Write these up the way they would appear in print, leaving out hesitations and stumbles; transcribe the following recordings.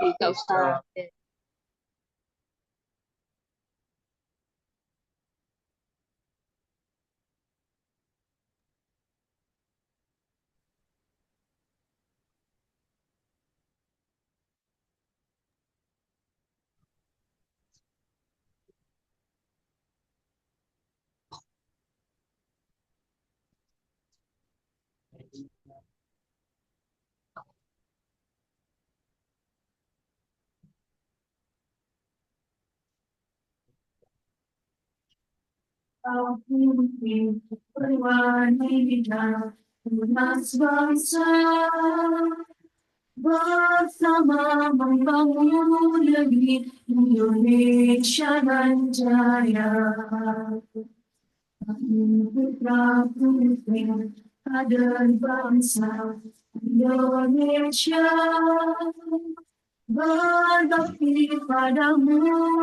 Gak usah. Perwalilah tunas bangsa bersama membangun negeri Indonesia dan jaya. Putra putri kader bangsa Indonesia berbakti padamu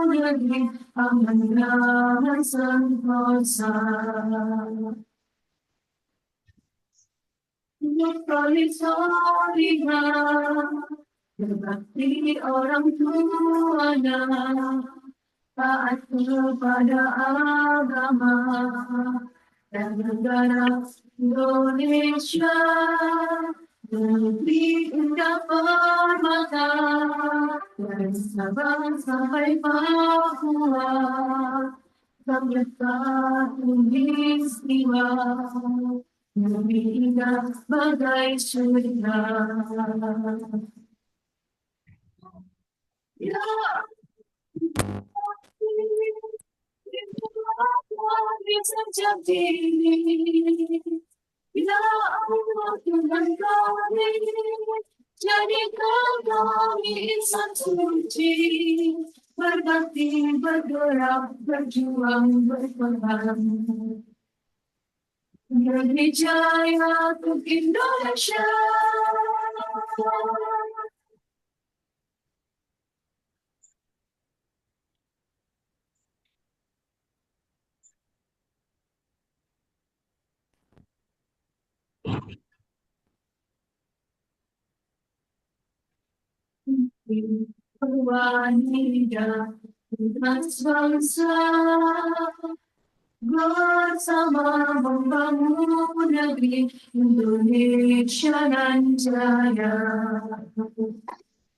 negeri amanah sentosa. Kali solihah berbakti orang tuanya, taat kepada agama dan negara Indonesia, negeri indah permata dari Sabang sampai Papua, sampai istiwa, negeri indah bagai surga. Ya, bisa jadi. Ya Allah Tuhan kami, jadikan kami insan suci, berbakti, bergerak, berjuang, berperang. Negeri jaya untuk Indonesia. Wanita tunas bangsa bersama membangun negeri Indonesia dan jaya.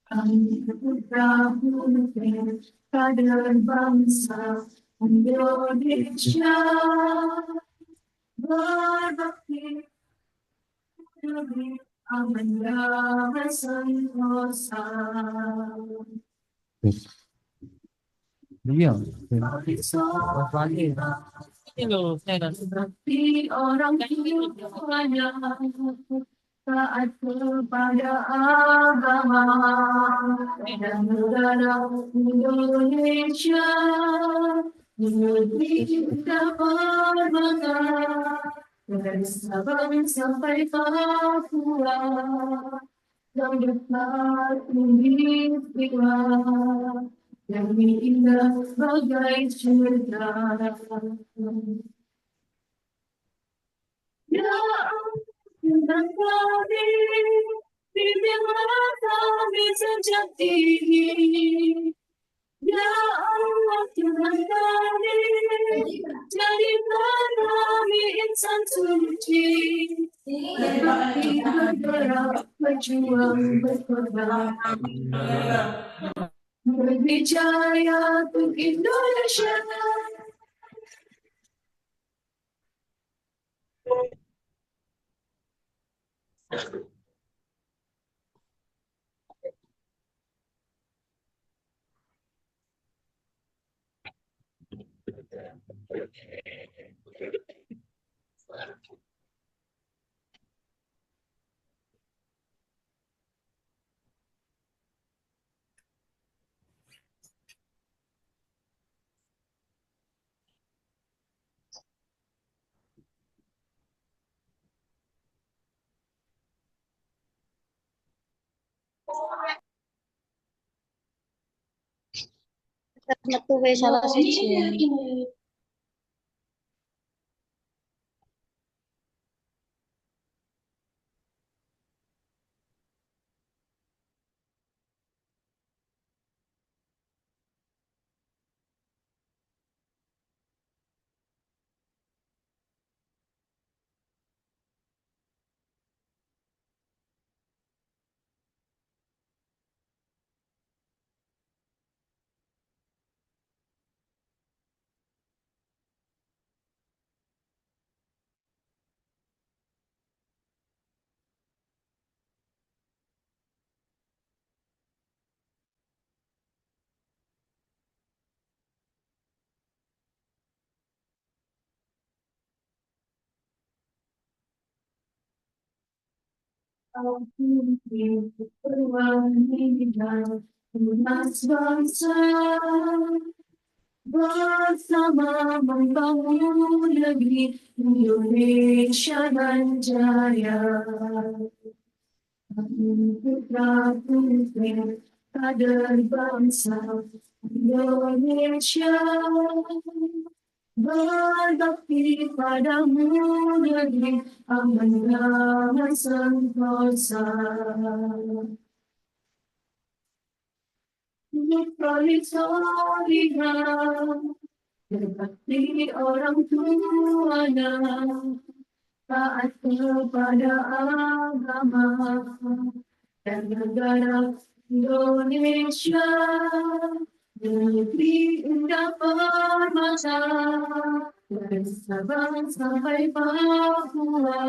Kami putra putri kader bangsa Indonesia berbakti negeri amanah sentosa. Iya. Berbakti orang tuanya, taat kepada agama dan negara Indonesia, negeri kita permata dari Sabang sampai Papua, yang dekat istiwa, yang indah bagai surga. Ya Tuhan kami, bimbinglah kami sejak dini. Ya Allah Tuhan kami, jadikan kami insan suci, berbakti, bergerak, berjuang, berkorban, berbicara untuk Indonesia. Metu wis salah siji. Aku berwanita tunas bangsa bersama membangun negeri Indonesia dan jaya. Putra putri kader bangsa Indonesia berbakti padamu negeri aman damai sentosa. Nikmati solihat berbakti orang tuanya taat kepada agama dan negara Indonesia negeri indah permata dari Sabang sampai Papua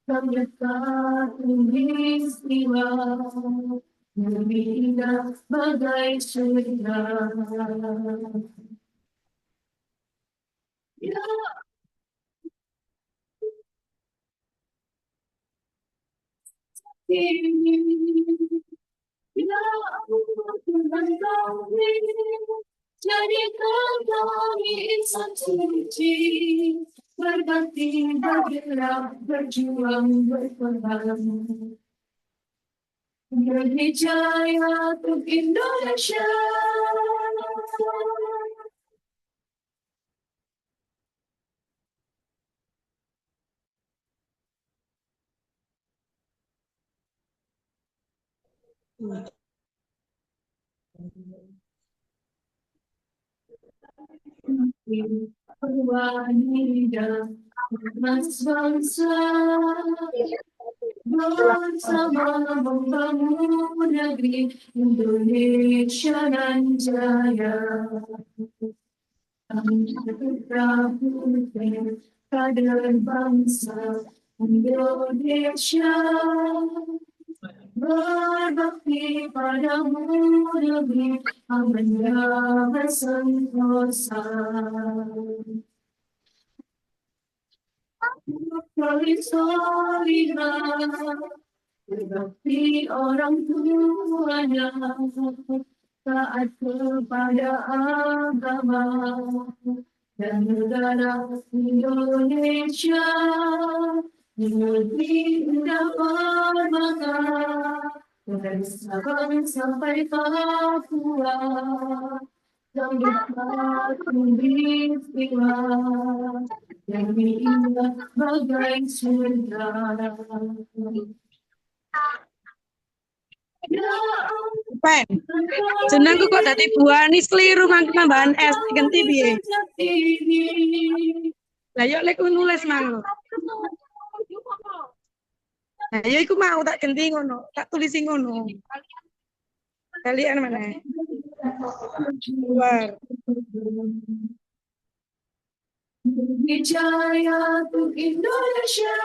terletak di istiwa negeri indah bagai surga. Ya, ini bila Allah Tuhan kami, jadikan kami insan suci, berbakti, bergerak, berjuang, berperang. Beri jaya untuk Indonesia. Wanita emas bangsa bersama membangun negeri Indonesia dan jaya. Kami putra putri kader bangsa Indonesia berbakti padamu negeri aman damai sentosa. Kali solihat berbakti orang tuanya taat kepada agama dan negara Indonesia negeri indah permata dari Sabang sampai Papua yang dekat istiwa yang indah bagai surga. Ya Pen, jenengku kok dadi buanis keliru mangke tambahan S ganti piye? Lah yo lek nulis mang lho. Lah yo iku mau tak ganti ngono, tak tulisi ngono. Kalian mana? Luar. Jaya untuk Indonesia.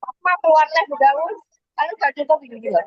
Apa keluarnya udah us? Anu gak ada tapi juga.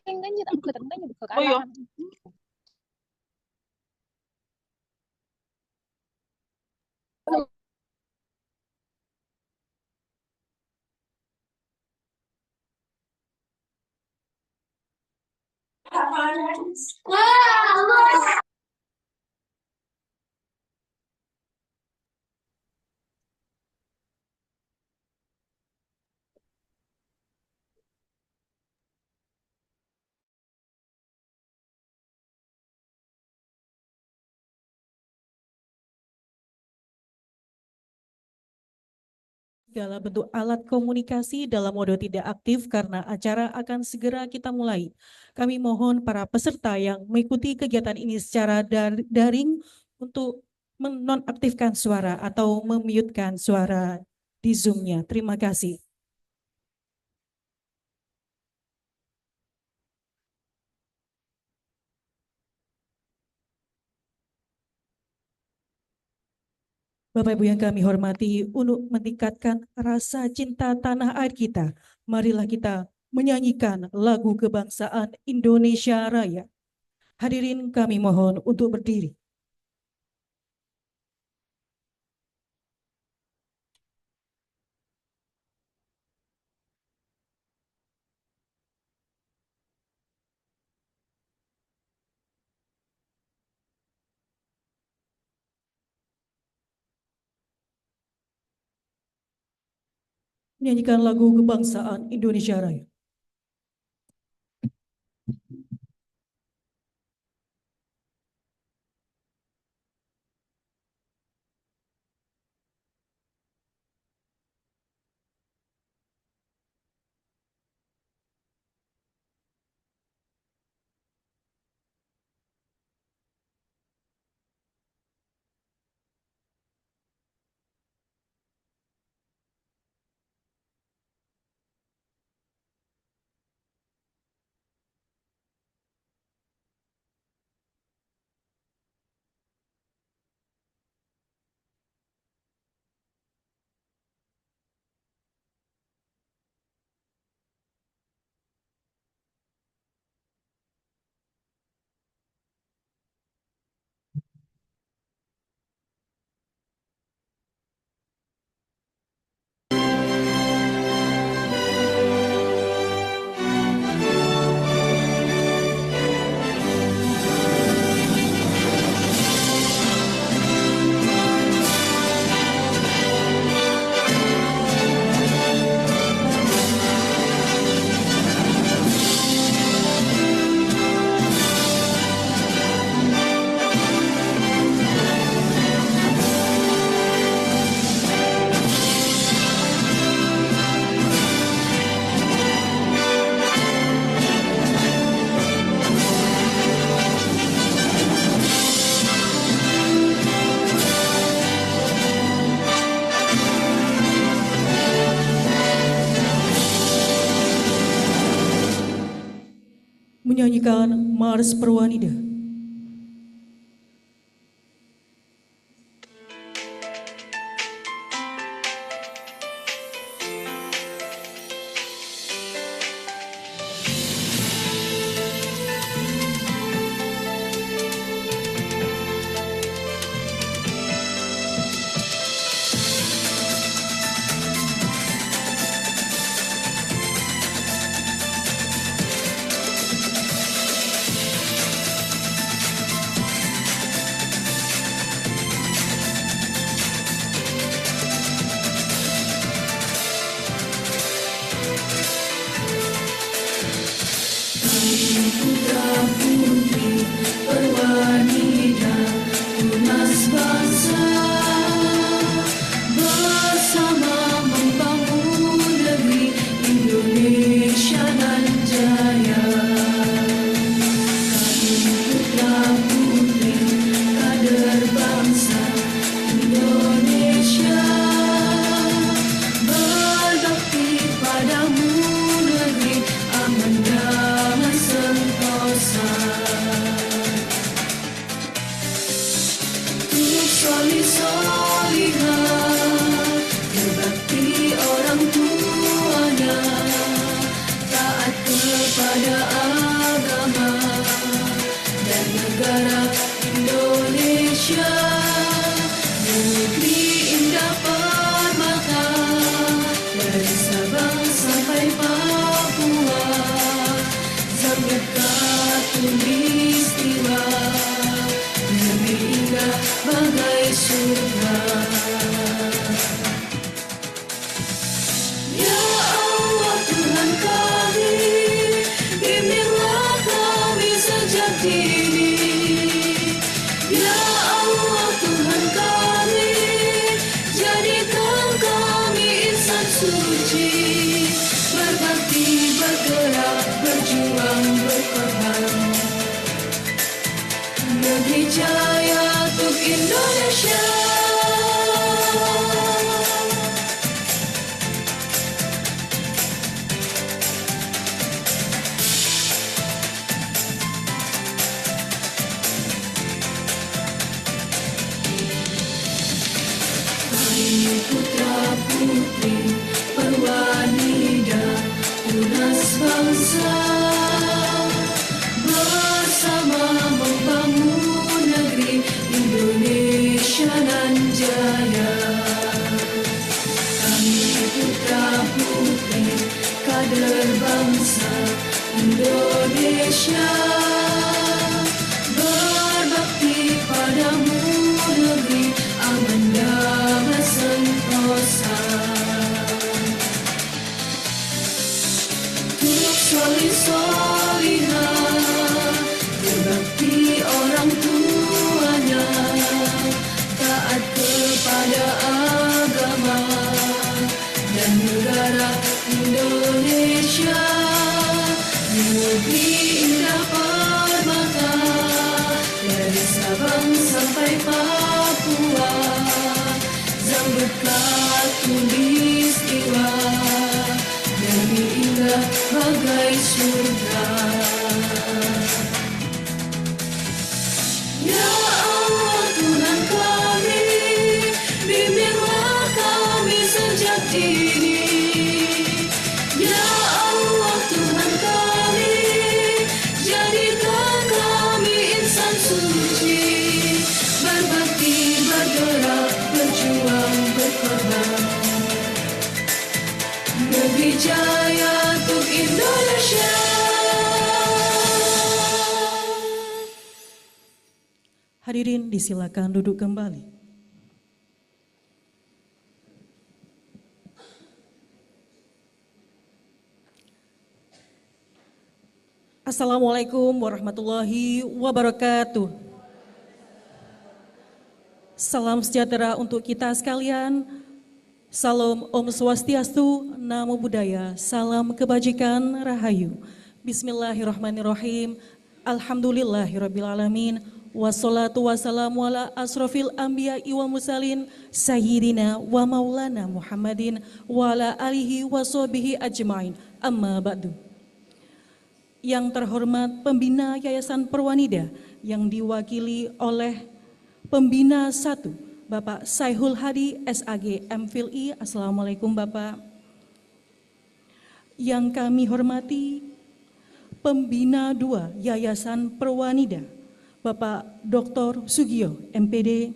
Tinggal tak buka tengah buka Oh iya. kanan. Segala bentuk alat komunikasi dalam mode tidak aktif karena acara akan segera kita mulai. Kami mohon para peserta yang mengikuti kegiatan ini secara daring untuk menonaktifkan suara atau memutekan suara di Zoom-nya. Terima kasih. Bapak Ibu yang kami hormati, untuk meningkatkan rasa cinta tanah air kita, marilah kita menyanyikan lagu kebangsaan Indonesia Raya. Hadirin kami mohon untuk berdiri. Menyanyikan lagu kebangsaan Indonesia Raya. Menyanyikan Mars Perwanida. negara Indonesia, negeri indah permata, dari Sabang sampai Papua, Samudra Tulistiwa, negeri indah bagai surga. Ya Allah Tuhan kami, bimbinglah kami sejak dini. Ya Allah Tuhan kami, jadikan kami insan suci, berbakti, bergerak, berjuang, berkorban. Negeri jaya untuk Indonesia. Putra putri perwanida tunas bangsa, bersama membangun negeri Indonesia nan jaya. Kami putra putri kader bangsa Indonesia, berbakti padamu negeri aman damai sentosa. Untuk solih-solihah, berbakti orang tuanya, taat kepada agama dan negara Indonesia, negeri indah permata, dari Sabang sampai Papua, Samudra Tulistiwa, negeri indah bagai surga. Ya Allah Tuhan kami, bimbinglah kami sejak dini. Ya Allah Tuhan kami, jadikan kami insan suci, berbakti, bergerak, berjuang, berkorban. Negeri jaya untuk Indonesia. Hadirin disilakan duduk kembali. Assalamualaikum warahmatullahi wabarakatuh. Salam sejahtera untuk kita sekalian. Salam Om Swastiastu, Namo Buddhaya, salam kebajikan, rahayu. Bismillahirrahmanirrahim. Alhamdulillahirrabbilalamin. Wassalatu wassalamu ala asrofil anbiya wa mursalin sayyidina wa maulana Muhammadin wa ala alihi wa sahbihi ajmain. Amma ba'du. Yang terhormat pembina Yayasan Perwanida yang diwakili oleh Pembina 1 Bapak Saihul Hadi SAG MPhil.I. Assalamualaikum Bapak. Yang kami hormati Pembina 2 Yayasan Perwanida Bapak Dr. Sugio MPD.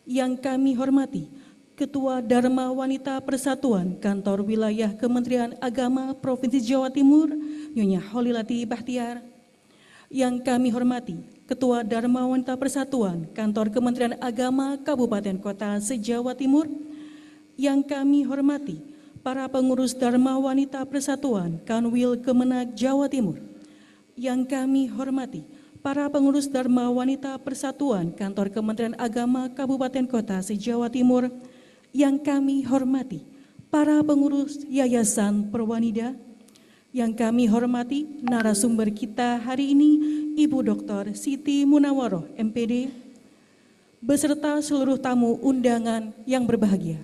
Yang kami hormati Ketua Dharma Wanita Persatuan Kantor Wilayah Kementerian Agama Provinsi Jawa Timur Nyonya Holilati Bahtiar. Yang kami hormati Ketua Dharma Wanita Persatuan Kantor Kementerian Agama Kabupaten Kota se-Jawa Timur. Yang kami hormati para pengurus Dharma Wanita Persatuan Kanwil Kemenag Jawa Timur. Yang kami hormati para pengurus Dharma Wanita Persatuan Kantor Kementerian Agama Kabupaten Kota se-Jawa Timur. Yang kami hormati para pengurus Yayasan Perwanida. Yang kami hormati narasumber kita hari ini Ibu Dr. Siti Munawaroh MPD beserta seluruh tamu undangan yang berbahagia.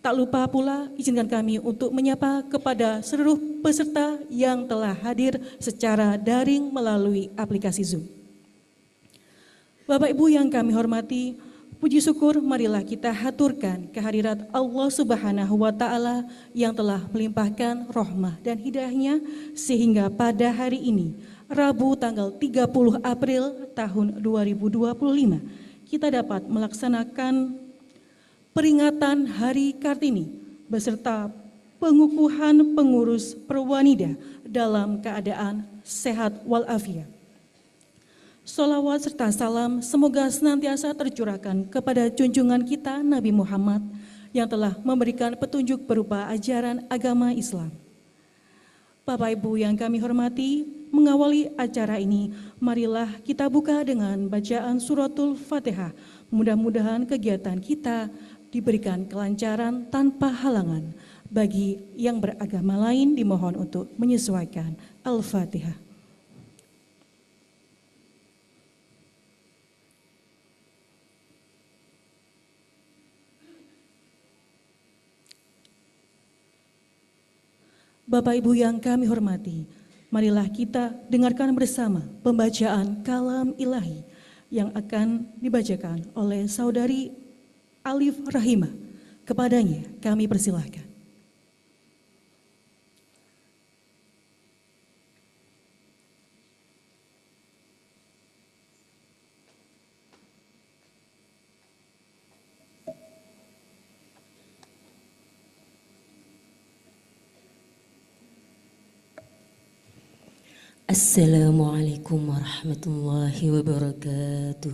Tak lupa pula izinkan kami untuk menyapa kepada seluruh peserta yang telah hadir secara daring melalui aplikasi Zoom. Bapak Ibu yang kami hormati, puji syukur marilah kita haturkan kehadirat Allah Subhanahu wa Ta'ala yang telah melimpahkan rahmah dan hidayahnya sehingga pada hari ini Rabu tanggal 30 April tahun 2025, kita dapat melaksanakan peringatan Hari Kartini beserta pengukuhan pengurus Perwanida dalam keadaan sehat walafiat. Sholawat serta salam semoga senantiasa tercurahkan kepada junjungan kita Nabi Muhammad yang telah memberikan petunjuk berupa ajaran agama Islam. Bapak Ibu yang kami hormati, mengawali acara ini, marilah kita buka dengan bacaan suratul Fatihah. Mudah-mudahan kegiatan kita diberikan kelancaran tanpa halangan. Bagi yang beragama lain dimohon untuk menyesuaikan. Al-Fatihah. Bapak Ibu yang kami hormati, marilah kita dengarkan bersama pembacaan kalam ilahi yang akan dibacakan oleh saudari Alif Rahimah. Kepadanya kami persilahkan. Assalamualaikum warahmatullahi wabarakatuh.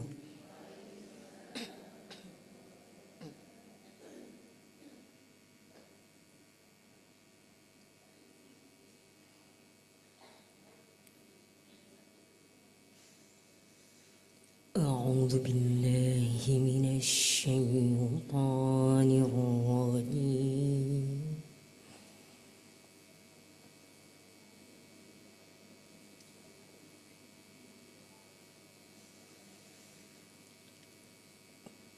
A'udzu billahi minasy syaithanir rajim.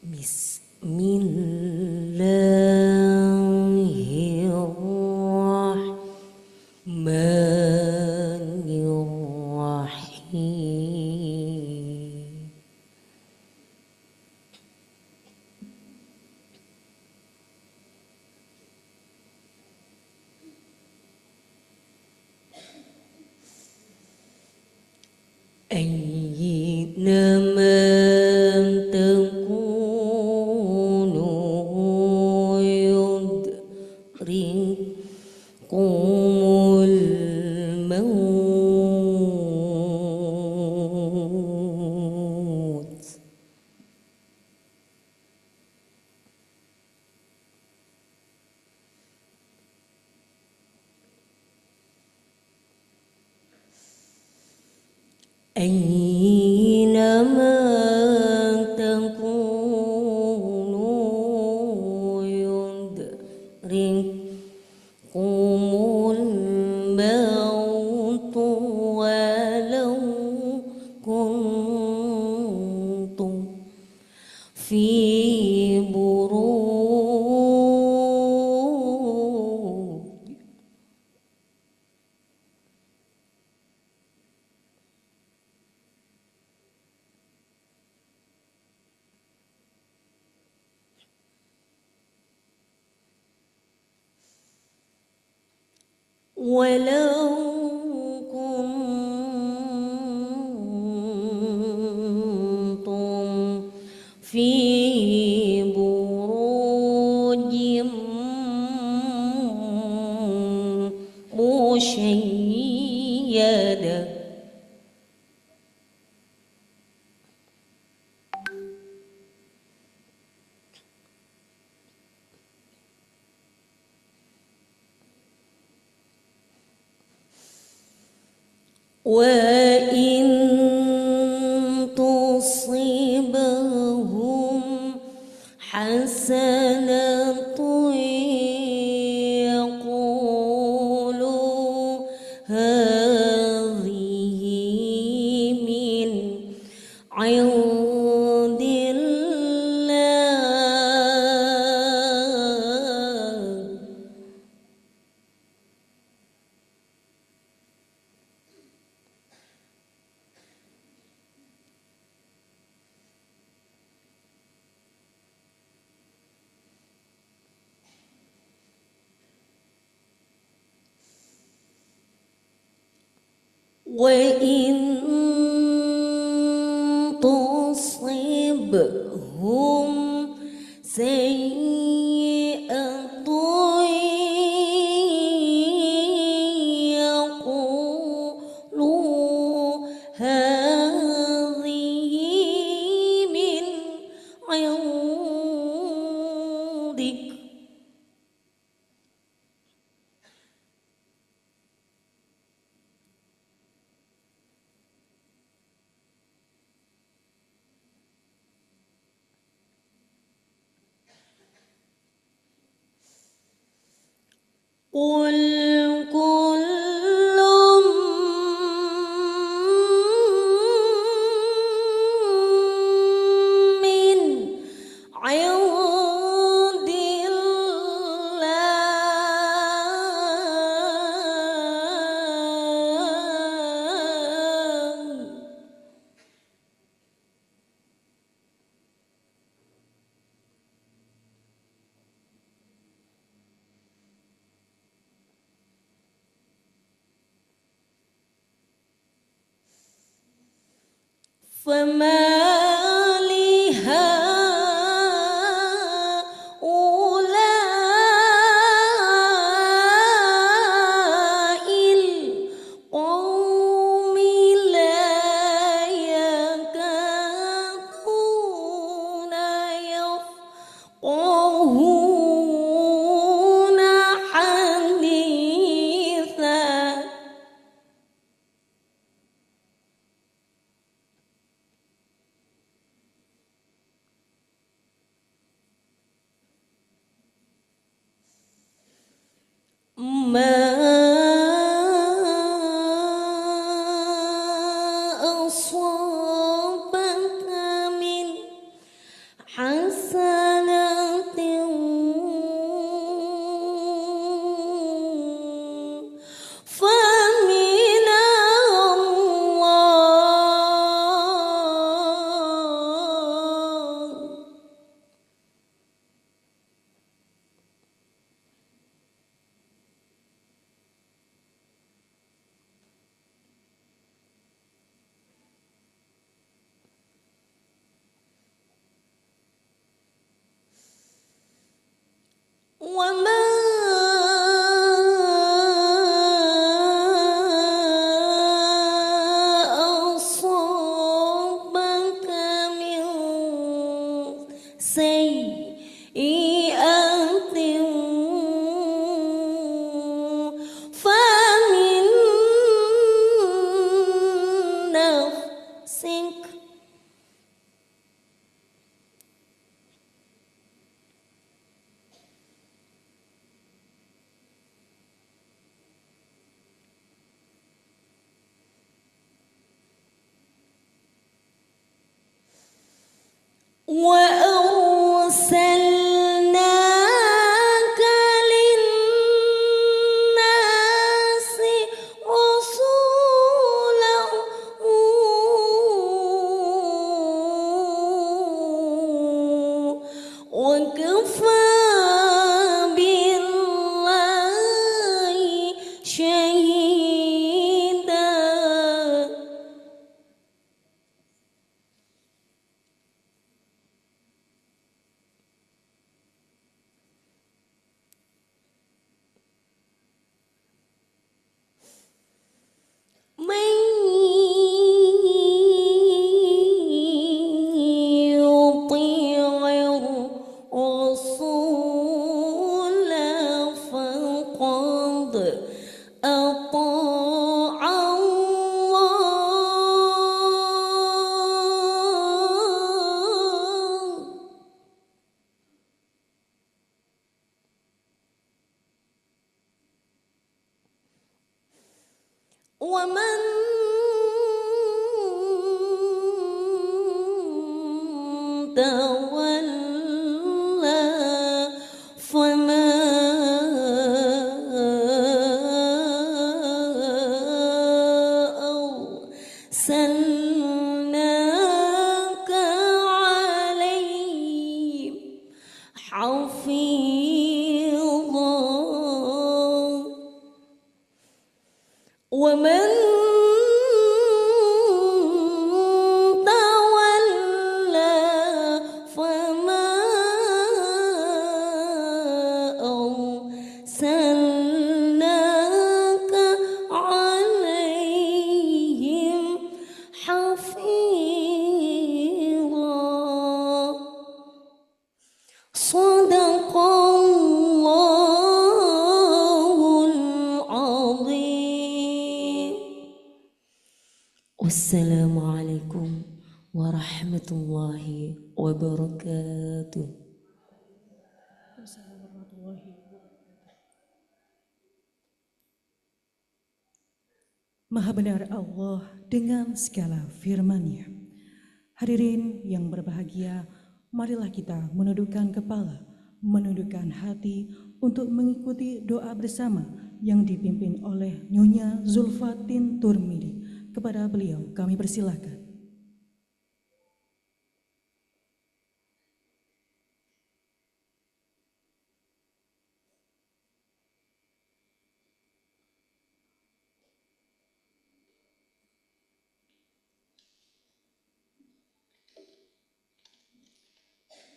Bismillahirrahmanirrahim. أينما تكونوا يدرككم الموت أينما تكونوا يدرككم الموت ولو كنتم في بروج ولو كنتم في بروج مشيدة وإن تصبهم حسنة يقولوا هذه من عند الله وإن تصبهم سيئة يقولوا هذه من عندك قل كل من عند الله فما لهؤلاء القوم لا يكادون يفقهون حديثا ما أصابك من حسنة فمن الله وما أصابك من سيئة فمن نفسك وأرسلناك للناس رسولا وكفى بالله شهيدا من يطيع الرسول فقد أطاع الله ومن تولى فما أرسلناك عليهم حفيظا ومن warahmatullahi wabarakatuh. Maha benar Allah dengan segala firman-Nya. Hadirin yang berbahagia, marilah kita menundukkan kepala, menundukkan hati untuk mengikuti doa bersama yang dipimpin oleh Nyonya Zulfatin Turmidi. Kepada beliau kami persilakan.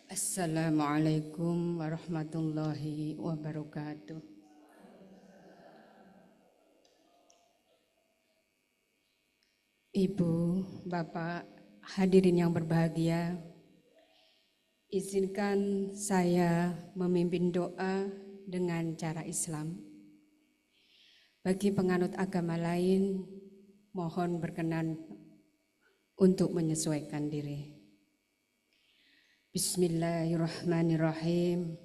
Assalamualaikum warahmatullahi wabarakatuh. Ibu, Bapak, hadirin yang berbahagia, izinkan saya memimpin doa dengan cara Islam. Bagi penganut agama lain, mohon berkenan untuk menyesuaikan diri. Bismillahirrahmanirrahim.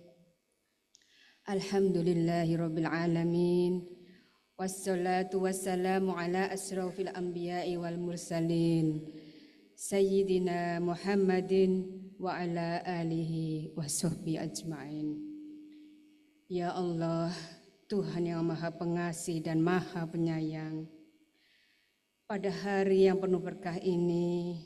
Alhamdulillahirabbil alamin. Wassalatu wassalamu ala asrofil anbiya'i wal mursalin. Sayyidina Muhammadin wa ala alihi wa sahbihi ajma'in. Ya Allah, Tuhan yang Maha Pengasih dan Maha Penyayang. Pada hari yang penuh berkah ini,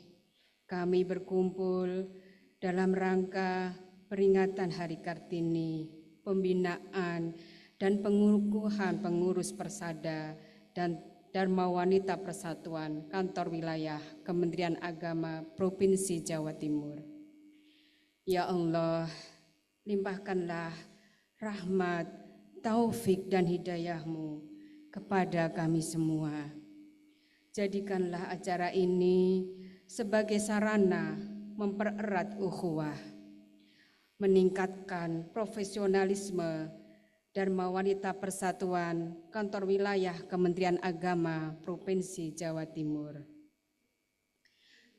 kami berkumpul dalam rangka peringatan Hari Kartini, pembinaan dan pengukuhan pengurus Persada dan Dharma Wanita Persatuan Kantor Wilayah Kementerian Agama Provinsi Jawa Timur. Ya Allah, limpahkanlah rahmat, taufik dan hidayah-Mu kepada kami semua. Jadikanlah acara ini sebagai sarana mempererat ukhuwah, meningkatkan profesionalisme Dharma Wanita Persatuan Kantor Wilayah Kementerian Agama Provinsi Jawa Timur.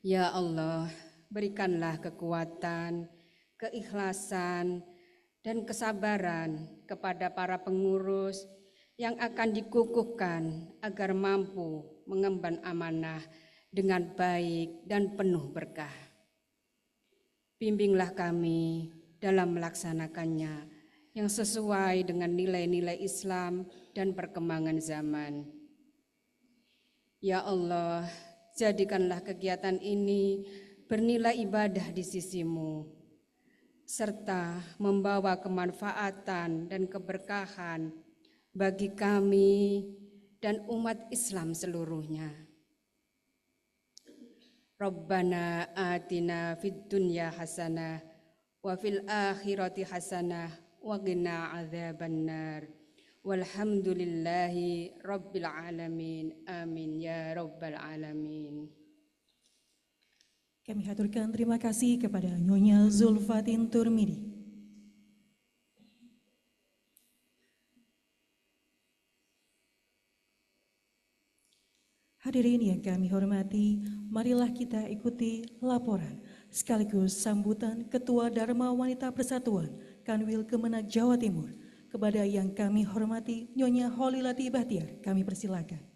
Ya Allah, berikanlah kekuatan, keikhlasan, dan kesabaran kepada para pengurus yang akan dikukuhkan agar mampu mengemban amanah dengan baik dan penuh berkah. Bimbinglah kami dalam melaksanakannya yang sesuai dengan nilai-nilai Islam dan perkembangan zaman. Ya Allah, jadikanlah kegiatan ini bernilai ibadah di sisi-Mu, serta membawa kemanfaatan dan keberkahan bagi kami dan umat Islam seluruhnya. Rabbana atina fid dunya hasanah wa fil akhirati hasanah wa qina adzabannar. Walhamdulillahi rabbil alamin. Amin ya rabbal alamin. Kami haturkan terima kasih kepada Nyonya Zulfatin Turmidi. Hadirin yang kami hormati, marilah kita ikuti laporan sekaligus sambutan Ketua Dharma Wanita Persatuan Kanwil Kemenak Jawa Timur. Kepada yang kami hormati Nyonya Holilati Bahtiar, kami persilakan.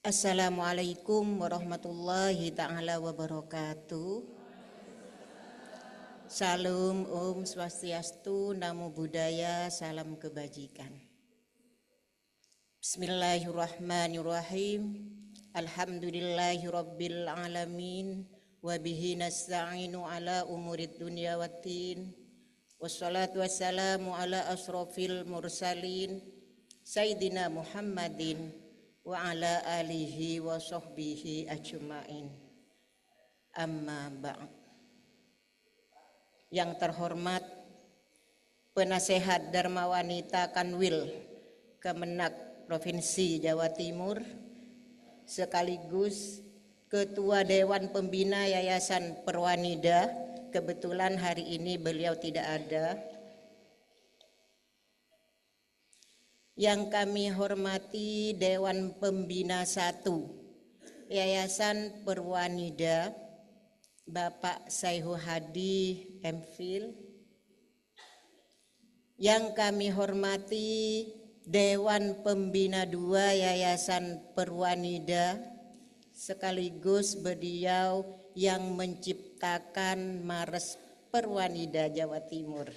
Assalamualaikum warahmatullahi ta'ala wabarakatuh. Salam Om Swastiastu, Namo Buddhaya, salam kebajikan. Bismillahirrahmanirrahim. Alhamdulillahirabbil alamin wa bihi nasta'inu ala umurid dunya waddin. Wassalatu wassalamu ala asrofil mursalin Sayyidina Muhammadin wa ala alihi wa sahbihi ajma'in. Amma ba'd. Yang terhormat Penasehat Dharma Wanita Kanwil Kemenak Provinsi Jawa Timur, sekaligus Ketua Dewan Pembina Yayasan Perwanida. Kebetulan hari ini beliau tidak ada. Yang kami hormati Dewan Pembina 1 Yayasan Perwanida, Bapak Saihu Hadi MPhil. Yang kami hormati Dewan Pembina 2 Yayasan Perwanida, sekaligus beliau yang menciptakan Mars Perwanida Jawa Timur.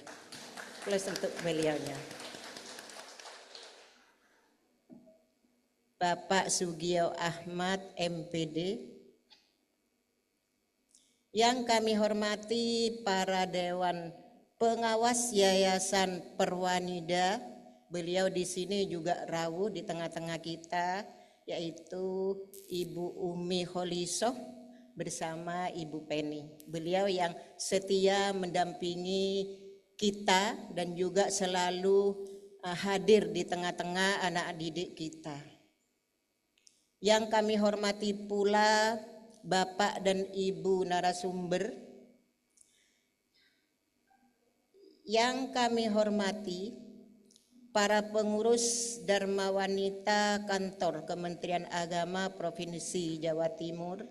Plus untuk beliaunya. Bapak Sugio Ahmad MPD. Yang kami hormati para Dewan Pengawas Yayasan Perwanida, beliau di sini juga rawuh di tengah-tengah kita, yaitu Ibu Umi Kholisoh bersama Ibu Penny. Beliau yang setia mendampingi kita dan juga selalu hadir di tengah-tengah anak didik kita. Yang kami hormati pula Bapak dan Ibu narasumber. Yang kami hormati para pengurus Dharma Wanita Kantor Kementerian Agama Provinsi Jawa Timur.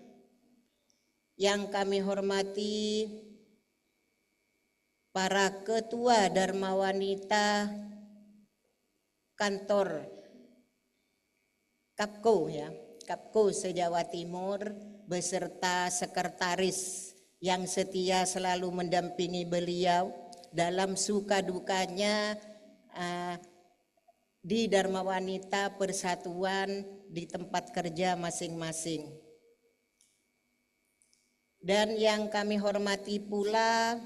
Yang kami hormati para ketua Dharma Wanita Kantor Kapko Kapko se-Jawa Timur beserta sekretaris yang setia selalu mendampingi beliau dalam suka dukanya di Dharma Wanita Persatuan di tempat kerja masing-masing. Dan yang kami hormati pula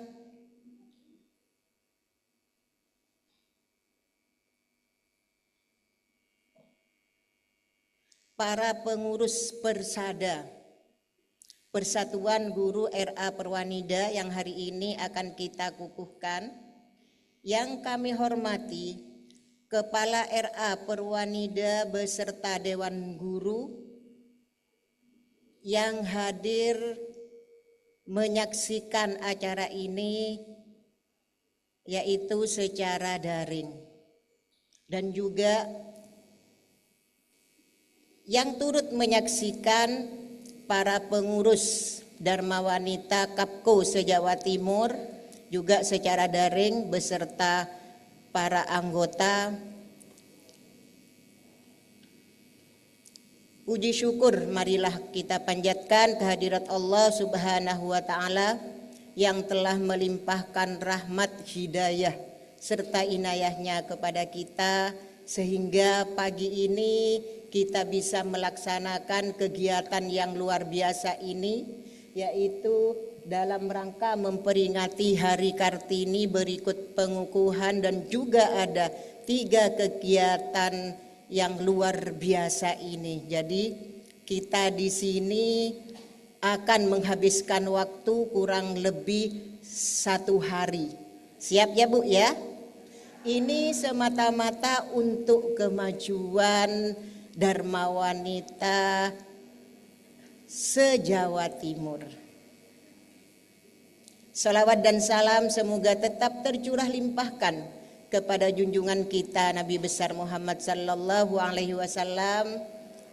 para pengurus Persada, Persatuan Guru RA Perwanida yang hari ini akan kita kukuhkan. Yang kami hormati Kepala RA Perwanida beserta Dewan Guru yang hadir menyaksikan acara ini, yaitu secara daring, dan juga yang turut menyaksikan para pengurus Dharma Wanita Kapko se-Jawa Timur juga secara daring beserta para anggota. Puji syukur marilah kita panjatkan kehadirat Allah Subhanahu wa Ta'ala yang telah melimpahkan rahmat hidayah serta inayahnya kepada kita, sehingga pagi ini kita bisa melaksanakan kegiatan yang luar biasa ini, yaitu dalam rangka memperingati Hari Kartini berikut pengukuhan, dan juga ada 3 kegiatan yang luar biasa ini. Jadi kita di sini akan menghabiskan waktu kurang lebih 1 hari. Siap ya Bu ya? Ini semata-mata untuk kemajuan Dharma Wanita se-Jawa Timur. Salawat dan salam semoga tetap tercurah limpahkan kepada junjungan kita Nabi besar Muhammad sallallahu alaihi wasallam,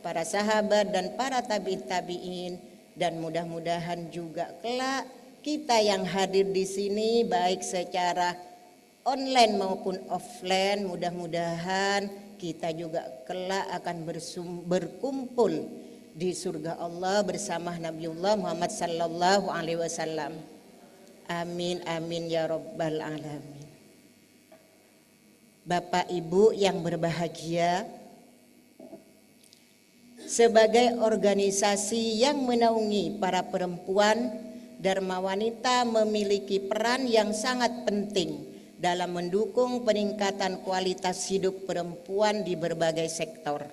para sahabat dan para tabi'in, dan mudah-mudahan juga kelak kita yang hadir di sini baik secara online maupun offline, mudah-mudahan kita juga kelak akan berkumpul di surga Allah bersama Nabiullah Muhammad sallallahu alaihi wasallam. Amin amin ya rabbal alamin. Bapak Ibu yang berbahagia, sebagai organisasi yang menaungi para perempuan, Dharma Wanita memiliki peran yang sangat penting dalam mendukung peningkatan kualitas hidup perempuan di berbagai sektor,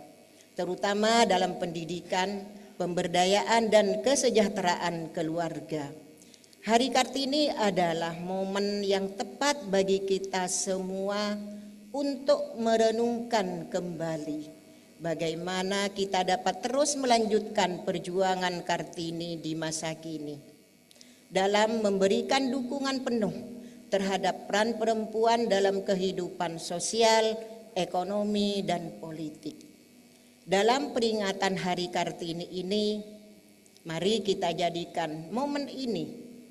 terutama dalam pendidikan, pemberdayaan, dan kesejahteraan keluarga. Hari Kartini adalah momen yang tepat bagi kita semua untuk merenungkan kembali bagaimana kita dapat terus melanjutkan perjuangan Kartini di masa kini dalam memberikan dukungan penuh terhadap peran perempuan dalam kehidupan sosial, ekonomi, dan politik. Dalam peringatan Hari Kartini ini, mari kita jadikan momen ini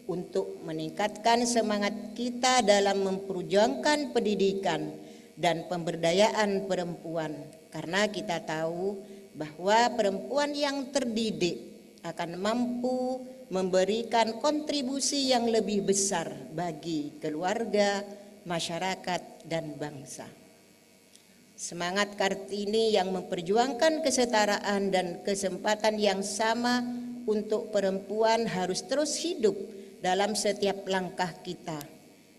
untuk meningkatkan semangat kita dalam memperjuangkan pendidikan dan pemberdayaan perempuan, karena kita tahu bahwa perempuan yang terdidik akan mampu memberikan kontribusi yang lebih besar bagi keluarga, masyarakat, dan bangsa. Semangat Kartini yang memperjuangkan kesetaraan dan kesempatan yang sama untuk perempuan harus terus hidup dalam setiap langkah kita.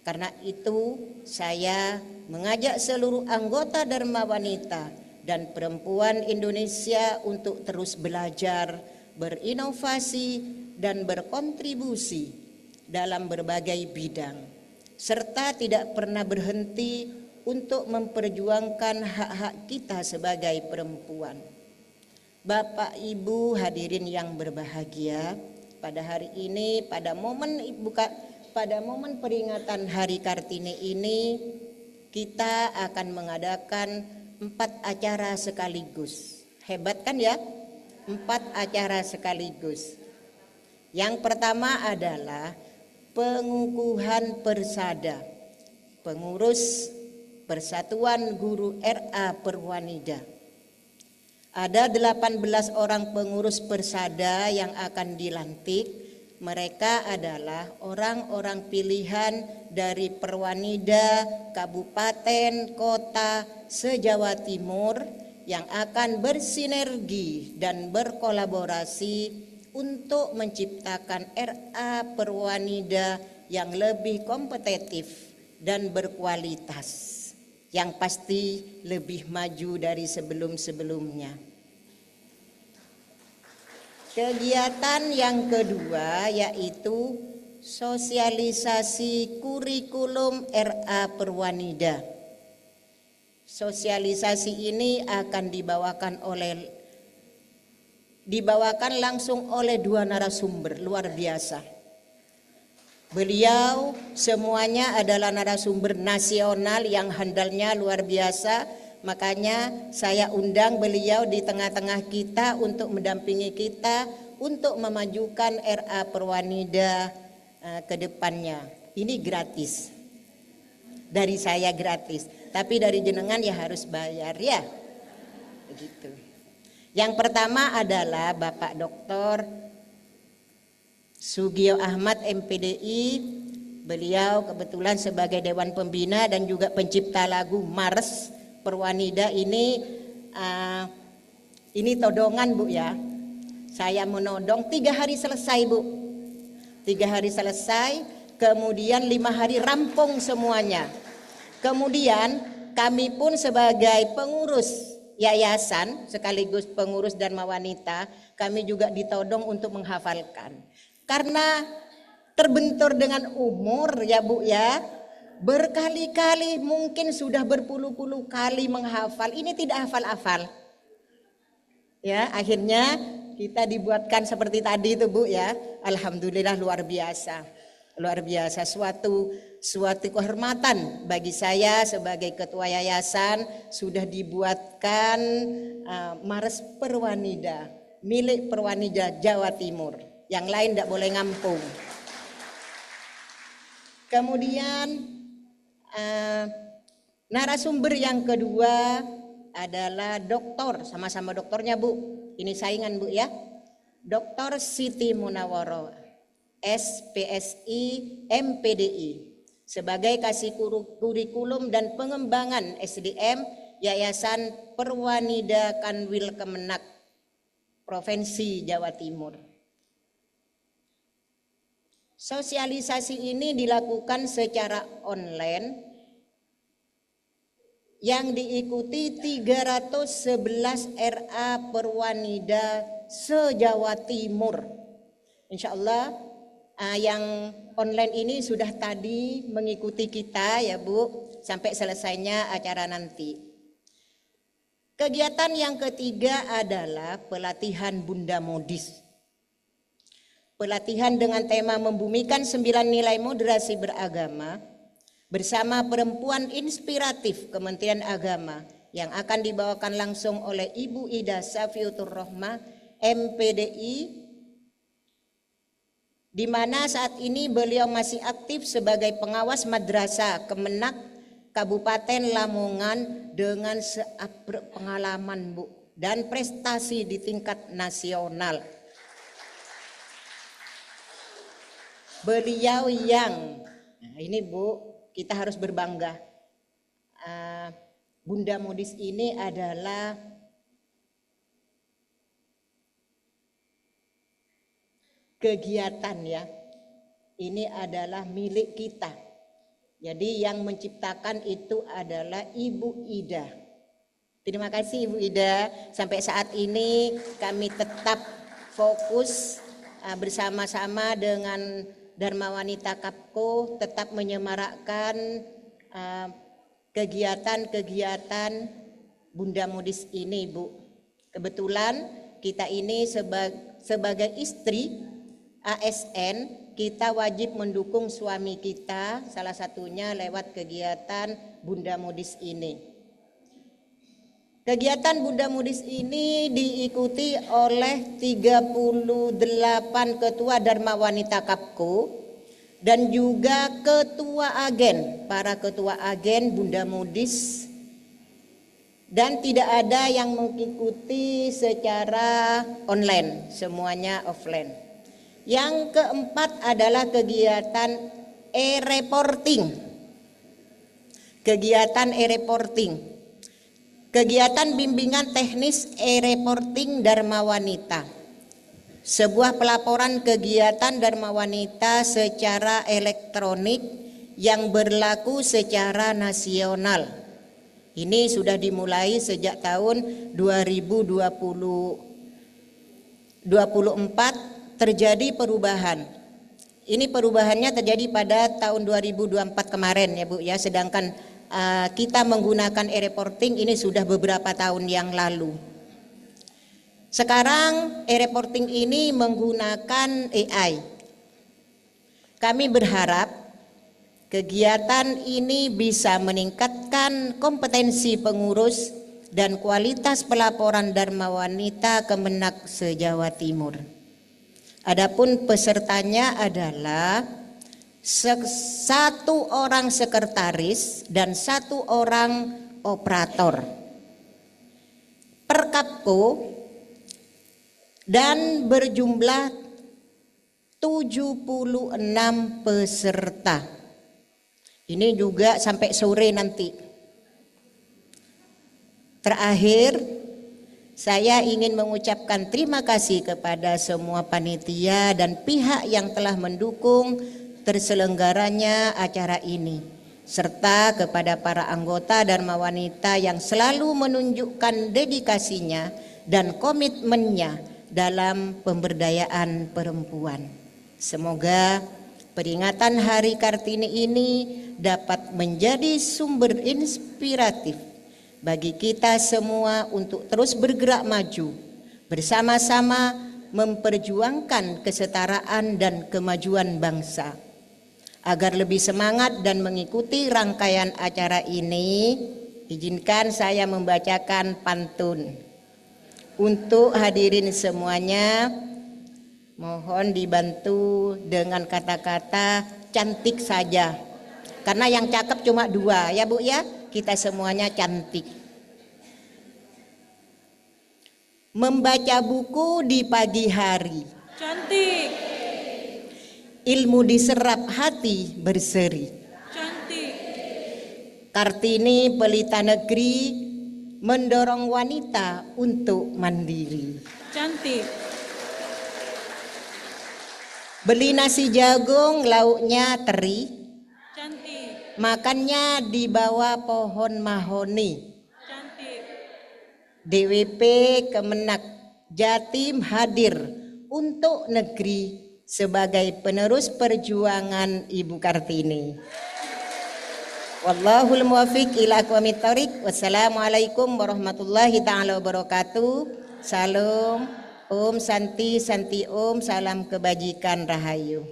Karena itu saya mengajak seluruh anggota Dharma Wanita dan perempuan Indonesia untuk terus belajar, berinovasi, dan berkontribusi dalam berbagai bidang, serta tidak pernah berhenti untuk memperjuangkan hak-hak kita sebagai perempuan. Bapak Ibu hadirin yang berbahagia, pada hari ini, pada momen peringatan Hari Kartini ini, kita akan mengadakan 4 acara sekaligus. Hebat kan ya? 4 acara sekaligus. Yang pertama adalah pengukuhan Persada, pengurus Persatuan Guru RA Perwanida. Ada 18 orang pengurus Persada yang akan dilantik. Mereka adalah orang-orang pilihan dari Perwanida, kabupaten, kota, se-Jawa Timur yang akan bersinergi dan berkolaborasi untuk menciptakan RA Perwanida yang lebih kompetitif dan berkualitas, yang pasti lebih maju dari sebelum-sebelumnya. Kegiatan yang kedua yaitu sosialisasi kurikulum RA Perwanida. Sosialisasi ini akan dibawakan langsung oleh 2 narasumber luar biasa. Beliau semuanya adalah narasumber nasional yang handalnya luar biasa. Makanya saya undang beliau di tengah-tengah kita untuk mendampingi kita untuk memajukan RA Perwanida ke depannya. Ini gratis. Dari saya gratis, tapi dari jenengan ya harus bayar ya. Begitu. Yang pertama adalah Bapak Dr. Sugio Ahmad MPDI. Beliau kebetulan sebagai Dewan Pembina dan juga pencipta lagu Mars Perwanida ini todongan Bu ya. Saya menodong 3 hari selesai Bu. 3 hari selesai, kemudian 5 hari rampung semuanya. Kemudian kami pun sebagai pengurus yayasan sekaligus pengurus Dharma Wanita, kami juga ditodong untuk menghafalkan. Karena terbentur dengan umur ya Bu ya, berkali-kali mungkin sudah berpuluh-puluh kali menghafal, ini tidak hafal-hafal. Ya, akhirnya kita dibuatkan seperti tadi itu Bu ya. Alhamdulillah luar biasa. Luar biasa, suatu kehormatan bagi saya sebagai ketua yayasan sudah dibuatkan Mars Perwanida milik Perwanida Jawa Timur. Yang lain tidak boleh ngampung. Kemudian narasumber yang kedua adalah doktor, sama-sama doktornya Bu. Ini saingan Bu ya. Dr. Siti Munawwaro, SPSI MPDI, sebagai kasih kurikulum dan pengembangan SDM Yayasan Perwanida Kanwil Kemenak Provinsi Jawa Timur. Sosialisasi ini dilakukan secara online yang diikuti 311 RA Perwanida se-Jawa Timur. Insya Allah yang online ini sudah tadi mengikuti kita ya Bu, sampai selesainya acara nanti. Kegiatan yang ketiga adalah pelatihan Bunda Modis. Pelatihan dengan tema membumikan 9 nilai moderasi beragama bersama perempuan inspiratif Kementerian Agama yang akan dibawakan langsung oleh Ibu Ida Safiutur Rohmah, MPDI, di mana saat ini beliau masih aktif sebagai pengawas madrasah Kemenak Kabupaten Lamongan dengan seabrek pengalaman Bu dan prestasi di tingkat nasional. Beliau yang, nah ini Bu, kita harus berbangga. Bunda Modis ini adalah kegiatan ya, ini adalah milik kita. Jadi yang menciptakan itu adalah Ibu Ida. Terima kasih Ibu Ida. Sampai saat ini kami tetap fokus bersama-sama dengan Dharma Wanita Kapko tetap menyemarakkan kegiatan-kegiatan Bunda Modis ini Bu. Kebetulan kita ini sebagai istri ASN, kita wajib mendukung suami kita, salah satunya lewat kegiatan Bunda Modis ini. Kegiatan Bunda Modis ini diikuti oleh 38 ketua Dharma Wanita Kapko dan juga ketua agen, para ketua agen Bunda Modis, dan tidak ada yang mengikuti secara online, semuanya offline. Yang keempat adalah kegiatan e-reporting. Kegiatan e-reporting. Kegiatan bimbingan teknis e-reporting Dharma Wanita. Sebuah pelaporan kegiatan Dharma Wanita secara elektronik yang berlaku secara nasional. Ini sudah dimulai sejak tahun 2024 terjadi perubahan. Ini perubahannya terjadi pada tahun 2024 kemarin ya Bu ya, sedangkan kita menggunakan e-reporting ini sudah beberapa tahun yang lalu. Sekarang e-reporting ini menggunakan AI. Kami berharap kegiatan ini bisa meningkatkan kompetensi pengurus dan kualitas pelaporan Dharma Wanita Kemenak se-Jawa Timur. Adapun pesertanya adalah 1 orang sekretaris dan 1 orang operator per Kapko dan berjumlah 76 peserta. Ini juga sampai sore nanti. Terakhir, saya ingin mengucapkan terima kasih kepada semua panitia dan pihak yang telah mendukung terselenggaranya acara ini, serta kepada para anggota Dharma Wanita yang selalu menunjukkan dedikasinya dan komitmennya dalam pemberdayaan perempuan. Semoga peringatan Hari Kartini ini dapat menjadi sumber inspiratif bagi kita semua untuk terus bergerak maju, bersama-sama memperjuangkan kesetaraan dan kemajuan bangsa. Agar lebih semangat dan mengikuti rangkaian acara ini, izinkan saya membacakan pantun. Untuk hadirin semuanya, mohon dibantu dengan kata-kata cantik saja. Karena yang cakep cuma 2 ya Bu ya, kita semuanya cantik. Membaca buku di pagi hari. Cantik. Ilmu diserap hati berseri. Cantik. Kartini Pelita Negeri mendorong wanita untuk mandiri. Cantik. Beli nasi jagung lauknya teri, Cantik. makannya di bawah pohon mahoni. Cantik. DWP Kemenak Jatim hadir untuk negeri sebagai penerus perjuangan Ibu Kartini. Wallahul muwaffiq ila aqwamit thoriq. Wassalamualaikum warahmatullahi taala wabarakatuh. Salam, Om Santi, Santi Om, salam kebajikan rahayu.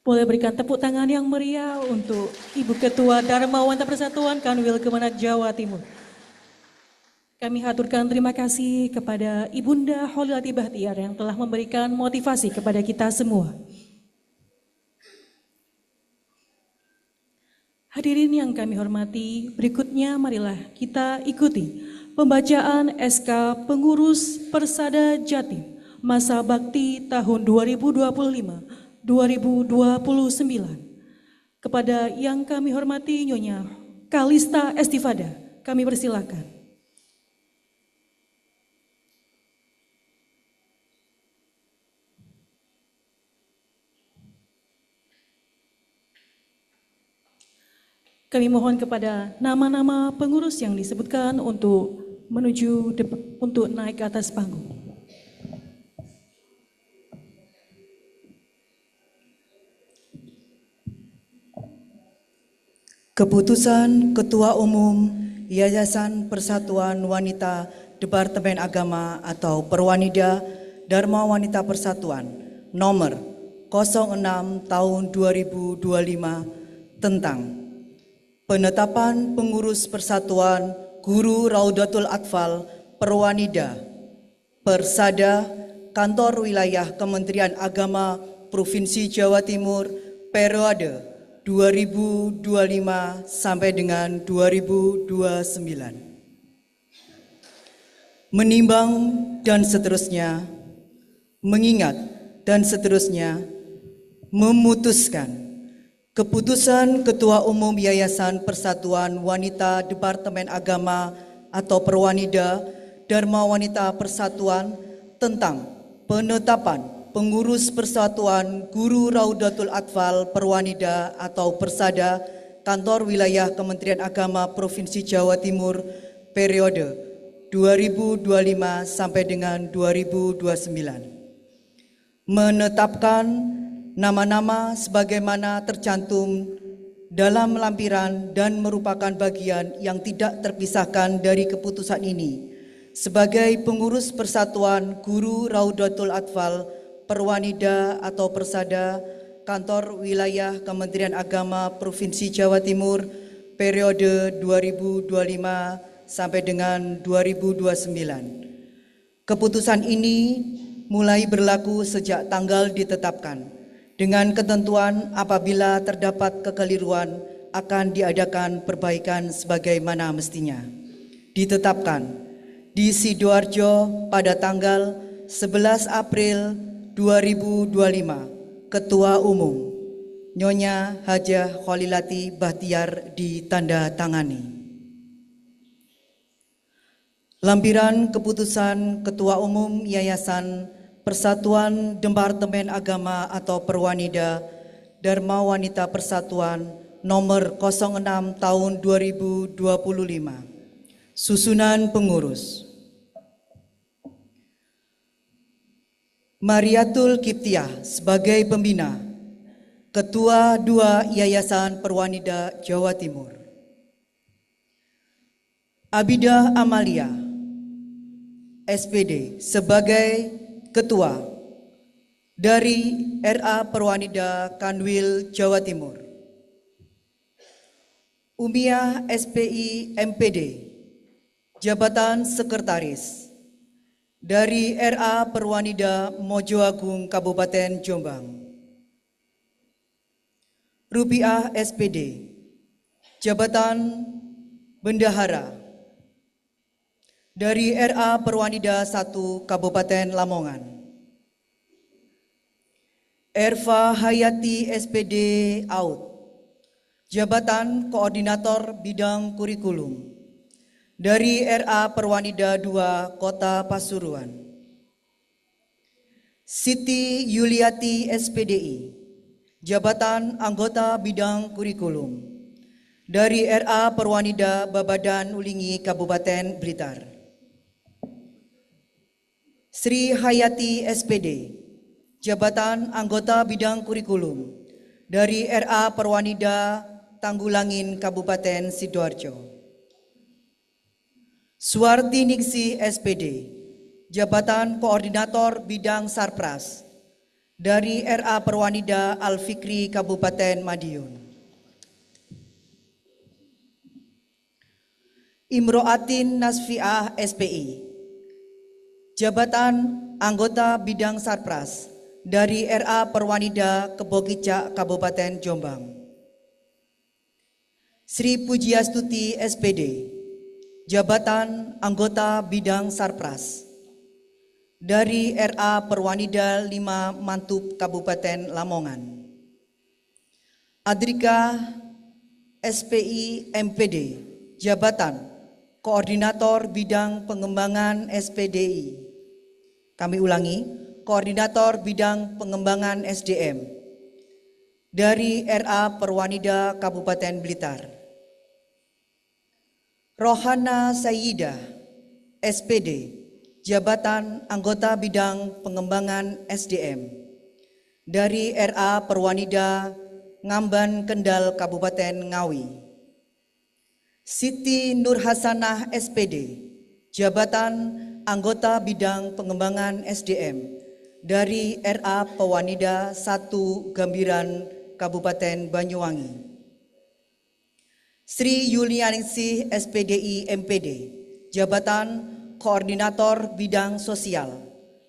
Boleh berikan tepuk tangan yang meriah untuk Ibu Ketua Dharma Wanita Persatuan Kanwil Kemenak Jawa Timur. Kami haturkan terima kasih kepada Ibunda Holilati Bahtiar yang telah memberikan motivasi kepada kita semua. Hadirin yang kami hormati, berikutnya marilah kita ikuti pembacaan SK Pengurus Persada Jatim Masa Bakti tahun 2025-2029. Kepada yang kami hormati Nyonya Kalista Estifada, kami persilakan. Kami mohon kepada nama-nama pengurus yang disebutkan untuk untuk naik ke atas panggung. Keputusan Ketua Umum Yayasan Persatuan Wanita Departemen Agama atau Perwanida Dharma Wanita Persatuan nomor 06 tahun 2025 tentang penetapan pengurus Persatuan Guru Raudatul Atfal Perwanida Persada Kantor Wilayah Kementerian Agama Provinsi Jawa Timur periode 2025 sampai dengan 2029. Menimbang dan seterusnya, mengingat dan seterusnya, memutuskan keputusan Ketua Umum Yayasan Persatuan Wanita Departemen Agama atau Perwanida Dharma Wanita Persatuan tentang penetapan pengurus Persatuan Guru Raudatul Atfal Perwanida atau Persada Kantor Wilayah Kementerian Agama Provinsi Jawa Timur periode 2025 sampai dengan 2029. Menetapkan nama-nama sebagaimana tercantum dalam lampiran dan merupakan bagian yang tidak terpisahkan dari keputusan ini sebagai pengurus Persatuan Guru Raudatul Atfal Perwanida atau Persada Kantor Wilayah Kementerian Agama Provinsi Jawa Timur periode 2025 sampai dengan 2029. Keputusan ini mulai berlaku sejak tanggal ditetapkan dengan ketentuan apabila terdapat kekeliruan akan diadakan perbaikan sebagaimana mestinya. Ditetapkan di Sidoarjo pada tanggal 11 April 2025, Ketua Umum Nyonya Hajah Holilati Bahtiar ditandatangani. Lampiran keputusan Ketua Umum Yayasan Persatuan Departemen Agama atau Perwanida Dharma Wanita Persatuan nomor 06 tahun 2025. Susunan pengurus. Mariatul Kiptiah sebagai pembina, Ketua 2 Yayasan Perwanida Jawa Timur. Abidah Amalia, SPD sebagai Ketua dari RA Perwanida Kanwil Jawa Timur. Umiah SPI MPD, Jabatan Sekretaris dari RA Perwanida Mojoagung Kabupaten Jombang. Rubiah SPD, Jabatan Bendahara dari RA Perwanida 1 Kabupaten Lamongan. Erva Hayati SPD AUD, Jabatan Koordinator Bidang Kurikulum dari RA Perwanida 2 Kota Pasuruan. Siti Yuliati SPDI, Jabatan Anggota Bidang Kurikulum dari RA Perwanida Babadan Ulingi Kabupaten Blitar. Sri Hayati SPD, jabatan anggota bidang kurikulum dari RA Perwanida Tanggulangin Kabupaten Sidoarjo. Suwarti Ningsih SPD, jabatan koordinator bidang Sarpras dari RA Perwanida Al-Fikri Kabupaten Madiun. Imro'atin Nasfiah SPI, jabatan anggota bidang Sarpras dari RA Perwanida Kebogicak Kabupaten Jombang. Sri Pujiastuti SPD, jabatan anggota bidang Sarpras dari RA Perwanida 5 Mantup Kabupaten Lamongan. Adrika SPI MPD, jabatan Koordinator Bidang Pengembangan SPDI. Kami ulangi, Koordinator Bidang Pengembangan SDM dari RA Perwanida Kabupaten Blitar. Rohana Sayyidah SPD, jabatan anggota bidang pengembangan SDM dari RA Perwanida Ngamban Kendal Kabupaten Ngawi. Siti Nur Hasanah SPD, jabatan anggota bidang pengembangan SDM dari RA Pewanida 1 Gambiran Kabupaten Banyuwangi. Sri Yulianingsih SPDI MPD, jabatan koordinator bidang sosial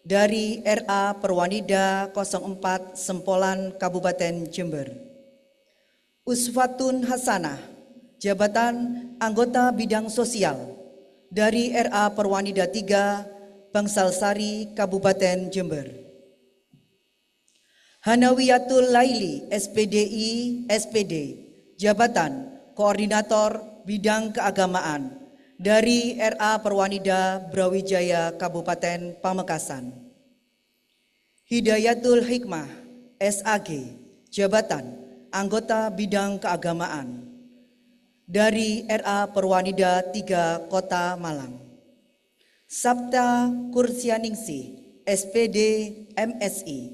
dari RA Perwanida 04 Sempolan Kabupaten Jember. Usfatun Hasanah, jabatan anggota bidang sosial dari RA Perwanida 3 Bangsalsari Kabupaten Jember. Hanawiyatul Laili SPDI SPD, jabatan koordinator bidang keagamaan dari RA Perwanida Brawijaya Kabupaten Pamekasan. Hidayatul Hikmah SAG, jabatan anggota bidang keagamaan dari RA Perwanida 3 Kota Malang. Sabta Kursianingsih SPD MSI,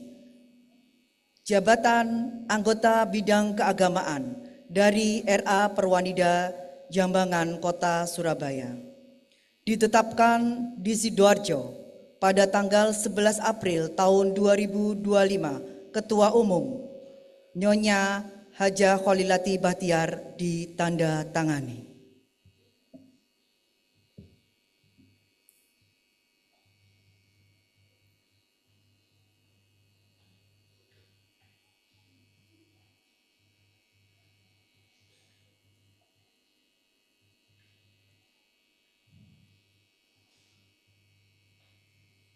jabatan anggota bidang keagamaan dari RA Perwanida Jambangan Kota Surabaya. Ditetapkan di Sidoarjo pada tanggal 11 April tahun 2025, Ketua Umum Nyonya Hajah Kholilati Bahtiar ditanda tangani.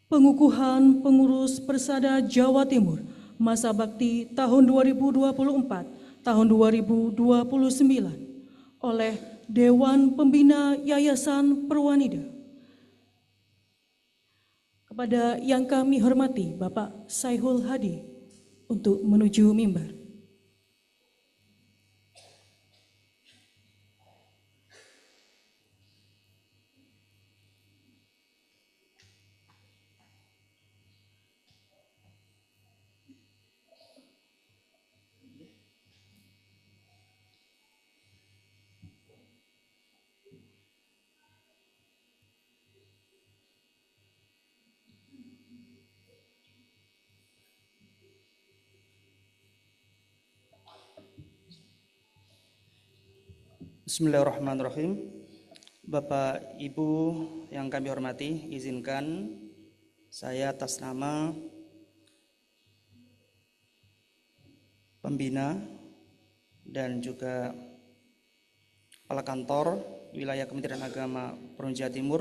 Pengukuhan pengurus Persada Jawa Timur masa bakti tahun 2024 tahun 2029 oleh Dewan Pembina Yayasan Perwanida. Kepada yang kami hormati Bapak Saihul Hadi untuk menuju mimbar. Bismillahirrahmanirrahim. Bapak Ibu yang kami hormati, izinkan saya atas nama pembina dan juga kepala kantor wilayah Kementerian Agama Provinsi Jawa Timur,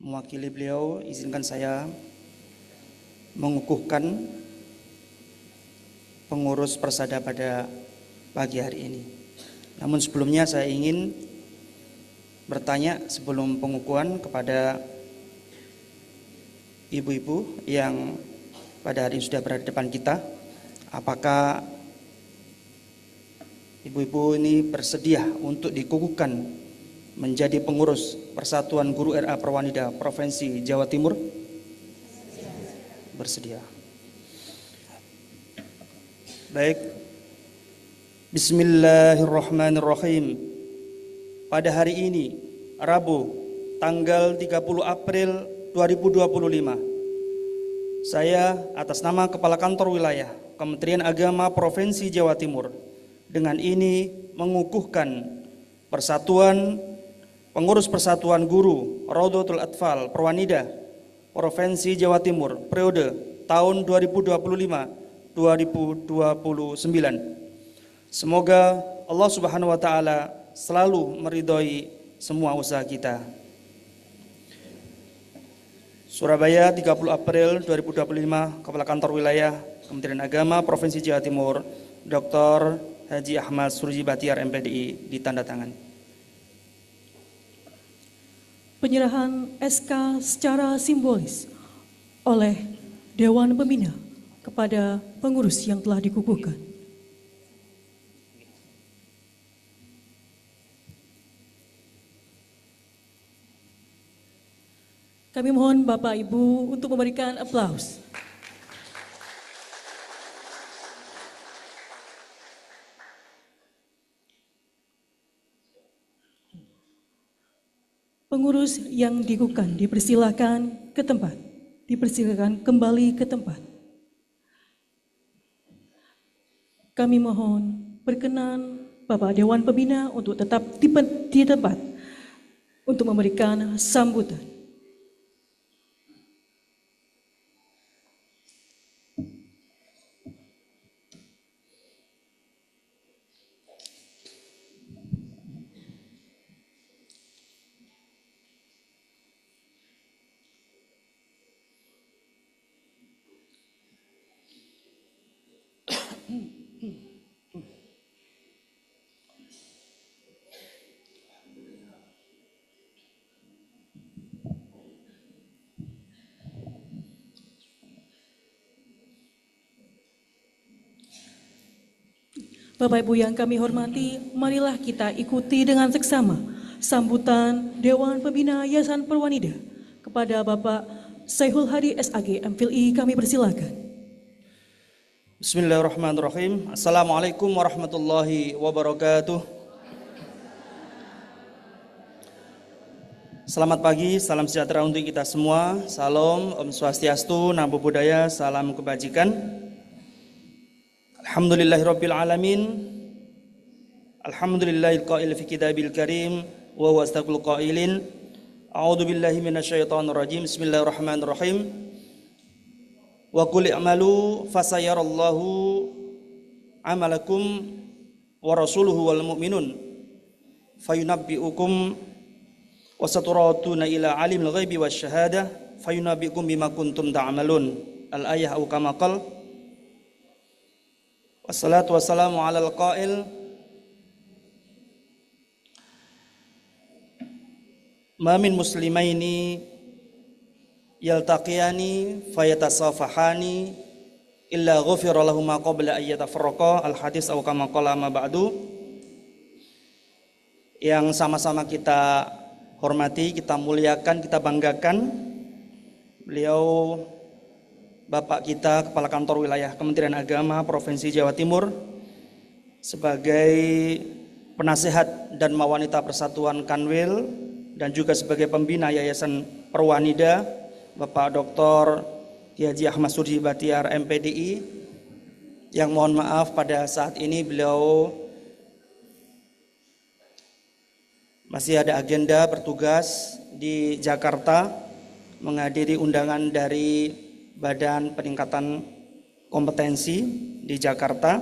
mewakili beliau, izinkan saya mengukuhkan pengurus Persada pada pagi hari ini. Namun sebelumnya saya ingin bertanya sebelum pengukuhan kepada ibu-ibu yang pada hari ini sudah berada di depan kita, apakah ibu-ibu ini bersedia untuk dikukuhkan menjadi pengurus Persatuan Guru RA Perwanida Provinsi Jawa Timur? bersedia. Baik. Bismillahirrahmanirrahim. Pada hari ini, Rabu, tanggal 30 April 2025, saya atas nama Kepala Kantor Wilayah Kementerian Agama Provinsi Jawa Timur dengan ini mengukuhkan pengurus Persatuan Guru Raudhatul Atfal Perwanida Provinsi Jawa Timur periode tahun 2025-2029. Semoga Allah Subhanahu wa taala selalu meridhoi semua usaha kita. Surabaya, 30 April 2025, Kepala Kantor Wilayah Kementerian Agama Provinsi Jawa Timur, Dr. Haji Ahmad Surji Batiar MPDI, ditandatangani. Penyerahan SK secara simbolis oleh Dewan Pembina kepada pengurus yang telah dikukuhkan. Kami mohon Bapak Ibu untuk memberikan aplaus. Pengurus yang dikukuhkan dipersilakan ke tempat. Dipersilakan kembali ke tempat. Kami mohon berkenan Bapak Dewan Pembina untuk tetap di tempat untuk memberikan sambutan. Bapak Ibu yang kami hormati, marilah kita ikuti dengan seksama sambutan Dewan Pembina Yayasan Perwanida kepada Bapak Saihul Hadi SAG MPhilI. Kami persilakan. Bismillahirrahmanirrahim. Assalamualaikum warahmatullahi wabarakatuh. Selamat pagi, salam sejahtera untuk kita semua. Salam, Om Swastiastu, Namo Buddhaya, salam kebajikan. Alhamdulillahirabbil alamin. Alhamdulillahil qail fi kitabil karim wa huwa astaqul qailin. A'udzu billahi minasyaitonir rajim. Bismillahirrahmanirrahim. Wa qul i'malu fasayarallahu amalakum wa rasuluhu wal mu'minun fayunabbi'ukum wa saturatuna ila alimil ghaibi wasyahadah fayunabbi'ukum bima kuntum ta'malun. Al-ayah au kama qala. Wassalatu wassalamu ala al-qail ma min muslimaini yaltaqiyani fayatasafahani illa ghufira lahum ma qabla an yatafarraqa. Al-hadis au kama qala ma ba'du. Yang sama-sama kita hormati, kita muliakan, kita banggakan beliau Bapak kita, Kepala Kantor Wilayah Kementerian Agama Provinsi Jawa Timur, sebagai penasehat dan mawanita Persatuan Kanwil dan juga sebagai pembina Yayasan Perwanida, Bapak Dr. Haji Ahmad Surji Batiar MPDI, yang mohon maaf pada saat ini beliau masih ada agenda bertugas di Jakarta menghadiri undangan dari Badan Peningkatan Kompetensi di Jakarta.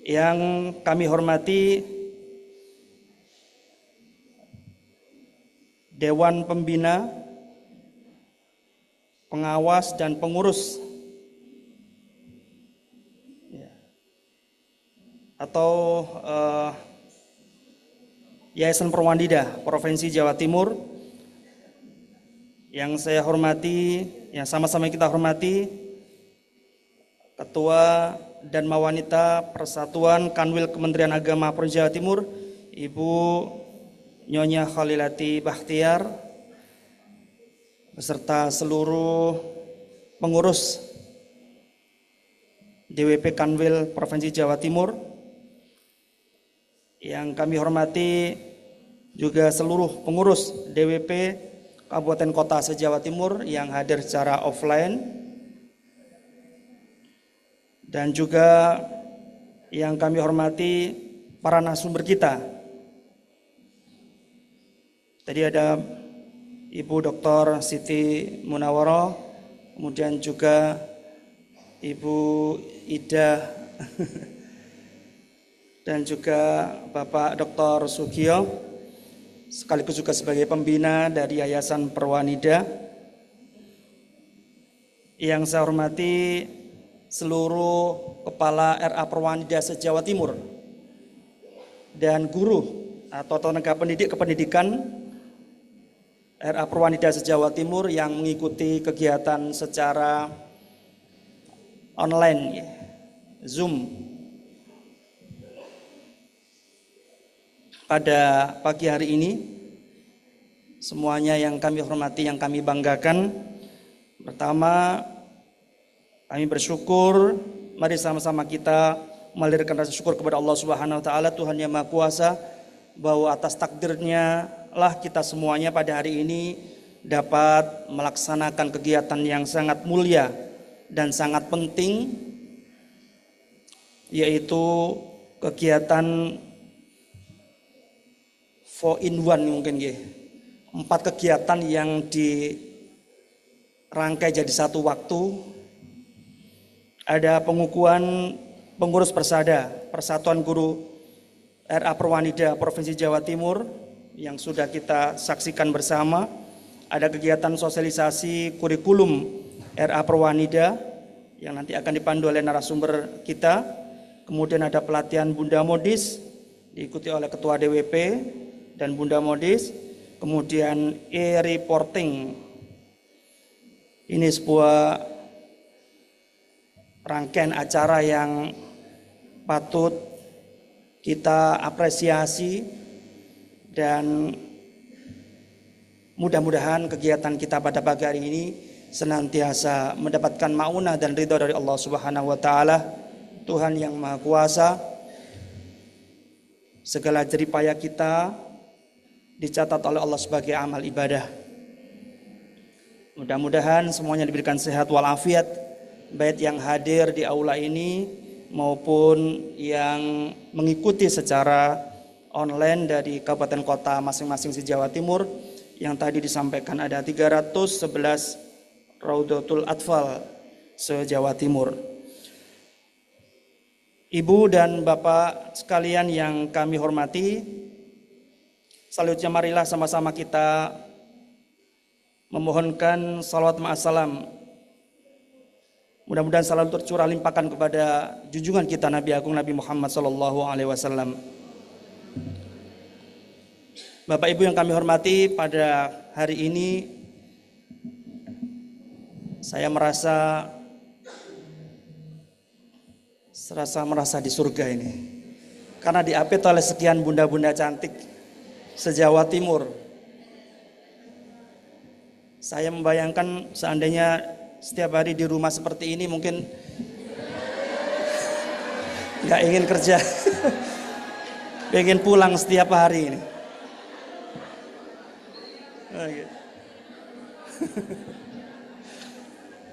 Yang kami hormati Dewan Pembina, pengawas dan pengurus atau Yayasan Perwanida Provinsi Jawa Timur, yang saya hormati, yang sama-sama kita hormati, Ketua dan Mawanita Persatuan Kanwil Kementerian Agama Provinsi Jawa Timur, Ibu Nyonya Khalilati Bakhtiar, beserta seluruh pengurus DWP Kanwil Provinsi Jawa Timur, yang kami hormati juga seluruh pengurus DWP Kabupaten Kota se-Jawa Timur yang hadir secara offline, dan juga yang kami hormati para narasumber kita. Tadi ada Ibu Dr. Siti Munawaroh, kemudian juga Ibu Ida dan juga Bapak Dr. Sugio, sekaligus juga sebagai pembina dari Yayasan Perwanida. Yang saya hormati seluruh kepala RA Perwanida se-Jawa Timur dan guru atau tenaga pendidik kependidikan RA Perwanida se-Jawa Timur yang mengikuti kegiatan secara online, Zoom, pada pagi hari ini. Semuanya yang kami hormati, yang kami banggakan. Pertama, kami bersyukur, mari sama-sama kita melirikkan rasa syukur kepada Allah Subhanahu wa taala, Tuhan yang Maha Kuasa, bahwa atas takdirnya lah kita semuanya pada hari ini dapat melaksanakan kegiatan yang sangat mulia dan sangat penting, yaitu kegiatan 4-in-1 mungkin ya. 4 kegiatan yang dirangkai jadi satu waktu. Ada pengukuhan pengurus Persada, Persatuan Guru RA Perwanida Provinsi Jawa Timur yang sudah kita saksikan bersama. Ada kegiatan sosialisasi kurikulum RA Perwanida yang nanti akan dipandu oleh narasumber kita. Kemudian ada pelatihan Bunda Modis diikuti oleh Ketua DWP dan Bunda Modis. Kemudian e-reporting. Ini sebuah rangkaian acara yang patut kita apresiasi, dan mudah-mudahan kegiatan kita pada pagi hari ini senantiasa mendapatkan maunah dan ridha dari Allah Subhanahu wa taala, Tuhan yang Maha Kuasa. Segala jerih payah kita dicatat oleh Allah sebagai amal ibadah. Mudah-mudahan semuanya diberikan sehat walafiat, baik yang hadir di aula ini maupun yang mengikuti secara online dari kabupaten kota masing-masing di Jawa Timur. Yang tadi disampaikan ada 311 Raudatul Atfal se-Jawa Timur. Ibu dan Bapak sekalian yang kami hormati, selanjutnya marilah sama-sama kita memohonkan salawat ma'assalam. Mudah-mudahan selalu tercurah limpahkan kepada junjungan kita Nabi Agung Nabi Muhammad SAW. Bapak Ibu yang kami hormati, pada hari ini saya merasa di surga ini, karena diapit oleh sekian bunda-bunda cantik se-Jawa Timur. Saya membayangkan seandainya setiap hari di rumah seperti ini mungkin nggak ingin kerja, pengen pulang setiap hari ini.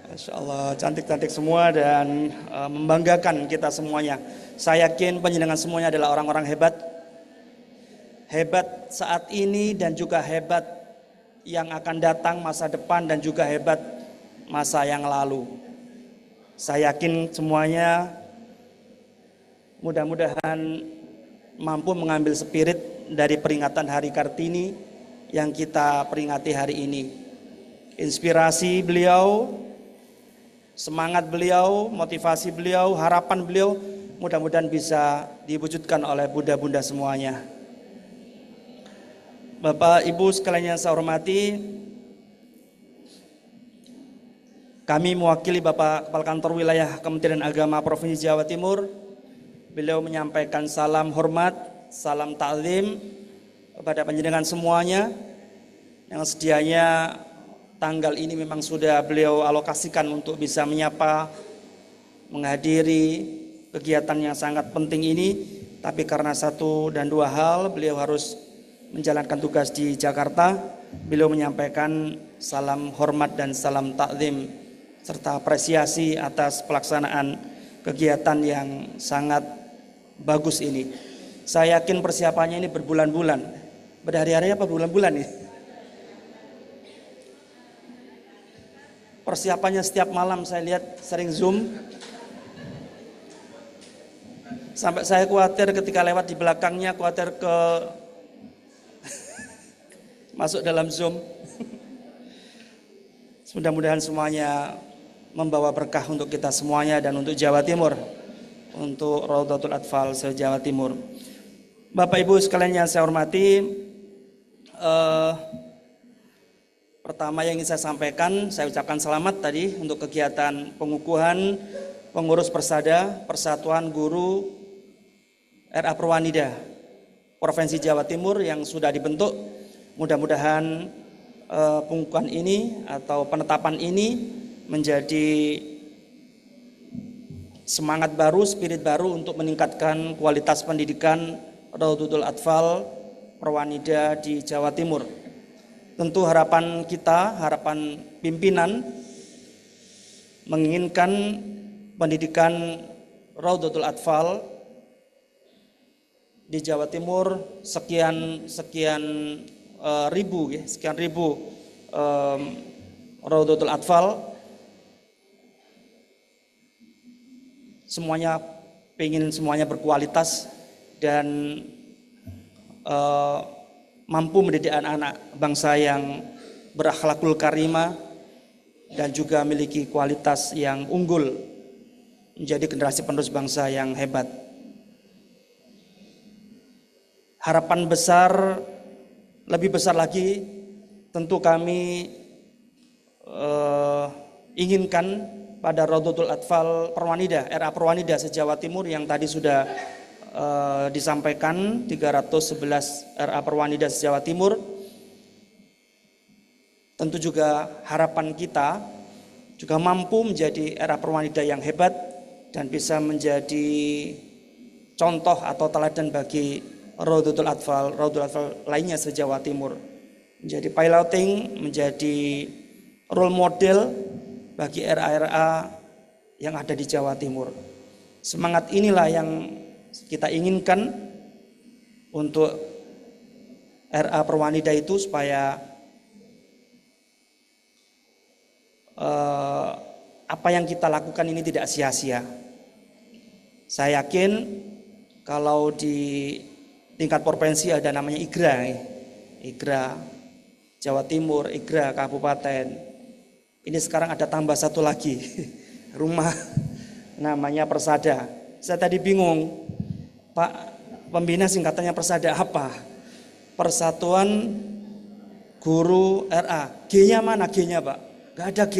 Masya Allah, cantik-cantik semua dan membanggakan kita semuanya. Saya yakin penjenengan semuanya adalah orang-orang hebat. Hebat saat ini dan juga hebat yang akan datang masa depan, dan juga hebat masa yang lalu. Saya yakin semuanya mudah-mudahan mampu mengambil spirit dari peringatan Hari Kartini yang kita peringati hari ini. Inspirasi beliau, semangat beliau, motivasi beliau, harapan beliau mudah-mudahan bisa diwujudkan oleh bunda-bunda semuanya. Bapak Ibu sekalian yang saya hormati, kami mewakili Bapak Kepala Kantor Wilayah Kementerian Agama Provinsi Jawa Timur. Beliau menyampaikan salam hormat, salam ta'zim kepada panjenengan semuanya yang sedianya tanggal ini memang sudah beliau alokasikan untuk bisa menyapa, menghadiri kegiatan yang sangat penting ini, tapi karena satu dan dua hal beliau harus menjalankan tugas di Jakarta. Beliau menyampaikan salam hormat dan salam takzim serta apresiasi atas pelaksanaan kegiatan yang sangat bagus ini. Saya yakin persiapannya ini berbulan-bulan, berhari-hari apa bulan-bulan nih? Persiapannya setiap malam saya lihat sering Zoom. Sampai saya khawatir ketika lewat di belakangnya, khawatir masuk dalam Zoom. Mudah-mudahan semuanya membawa berkah untuk kita semuanya dan untuk Jawa Timur, untuk Raudhatul Atfal se-Jawa Timur. Bapak Ibu sekalian yang saya hormati, pertama yang ingin saya sampaikan, saya ucapkan selamat tadi untuk kegiatan pengukuhan pengurus Persada, Persatuan Guru RA Purwanida Provinsi Jawa Timur yang sudah dibentuk. Mudah-mudahan pengukuhan ini atau penetapan ini menjadi semangat baru, spirit baru untuk meningkatkan kualitas pendidikan Raudhatul Atfal Purwanida di Jawa Timur. Tentu harapan kita, harapan pimpinan menginginkan pendidikan Raudhatul Atfal di Jawa Timur sekian ribu Raudhatul Atfal, semuanya pengen semuanya berkualitas dan mampu mendidik anak-anak bangsa yang berakhlakul karimah dan juga memiliki kualitas yang unggul, menjadi generasi penerus bangsa yang hebat. Harapan besar, lebih besar lagi, tentu kami inginkan pada Raudhatul Atfal Purwanida, RA Purwanida se-Jawa Timur yang tadi sudah disampaikan 311 RA Purwanida se-Jawa Timur. Tentu juga harapan kita juga mampu menjadi RA Purwanida yang hebat dan bisa menjadi contoh atau teladan bagi Raudhatul Atfal lainnya se-Jawa Timur. Menjadi piloting, menjadi role model bagi RA-RA yang ada di Jawa Timur. Semangat inilah yang kita inginkan untuk RA Purwanida itu, supaya apa yang kita lakukan ini tidak sia-sia. Saya yakin kalau di tingkat provinsi ada namanya IGRA Jawa Timur, IGRA Kabupaten. Ini sekarang ada tambah satu lagi rumah namanya Persada. Saya tadi bingung, Pak pembina singkatannya Persada apa? Persatuan Guru RA. G-nya mana G-nya Pak? Gak ada G.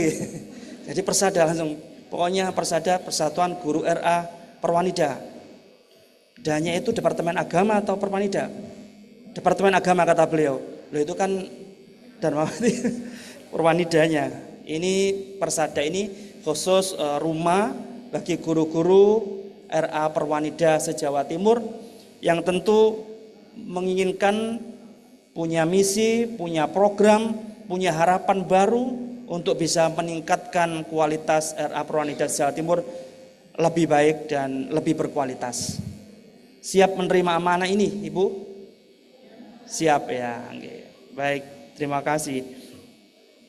Jadi Persada langsung. Pokoknya Persada, Persatuan Guru RA Purwanida. Danya itu Departemen Agama atau Purwanida? Departemen Agama kata beliau. Beliau itu kan Darmawati Purwanidanya. Ini Persada ini khusus rumah bagi guru-guru RA Purwanida se-Jawa Timur yang tentu menginginkan punya misi, punya program, punya harapan baru untuk bisa meningkatkan kualitas RA Purwanida se-Jawa Timur lebih baik dan lebih berkualitas. Siap menerima amanah ini, Ibu? Siap ya. Baik, terima kasih.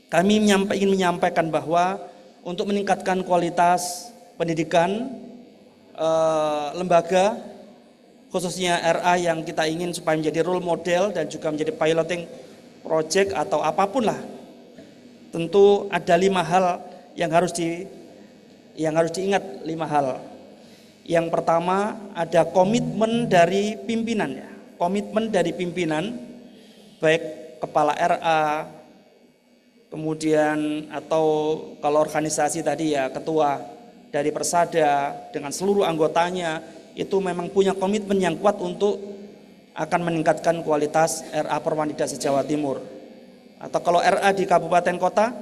Kami ingin menyampaikan bahwa untuk meningkatkan kualitas pendidikan lembaga, khususnya RA yang kita ingin supaya menjadi role model dan juga menjadi piloting project atau apapun lah, tentu ada 5 hal yang harus diingat. 5 hal. Yang pertama ada komitmen dari pimpinan ya. Komitmen dari pimpinan, baik kepala RA, kemudian atau kalau organisasi tadi ya ketua dari Persada dengan seluruh anggotanya, itu memang punya komitmen yang kuat untuk akan meningkatkan kualitas RA Purwanida se-Jawa Timur. atau kalau RA di kabupaten kota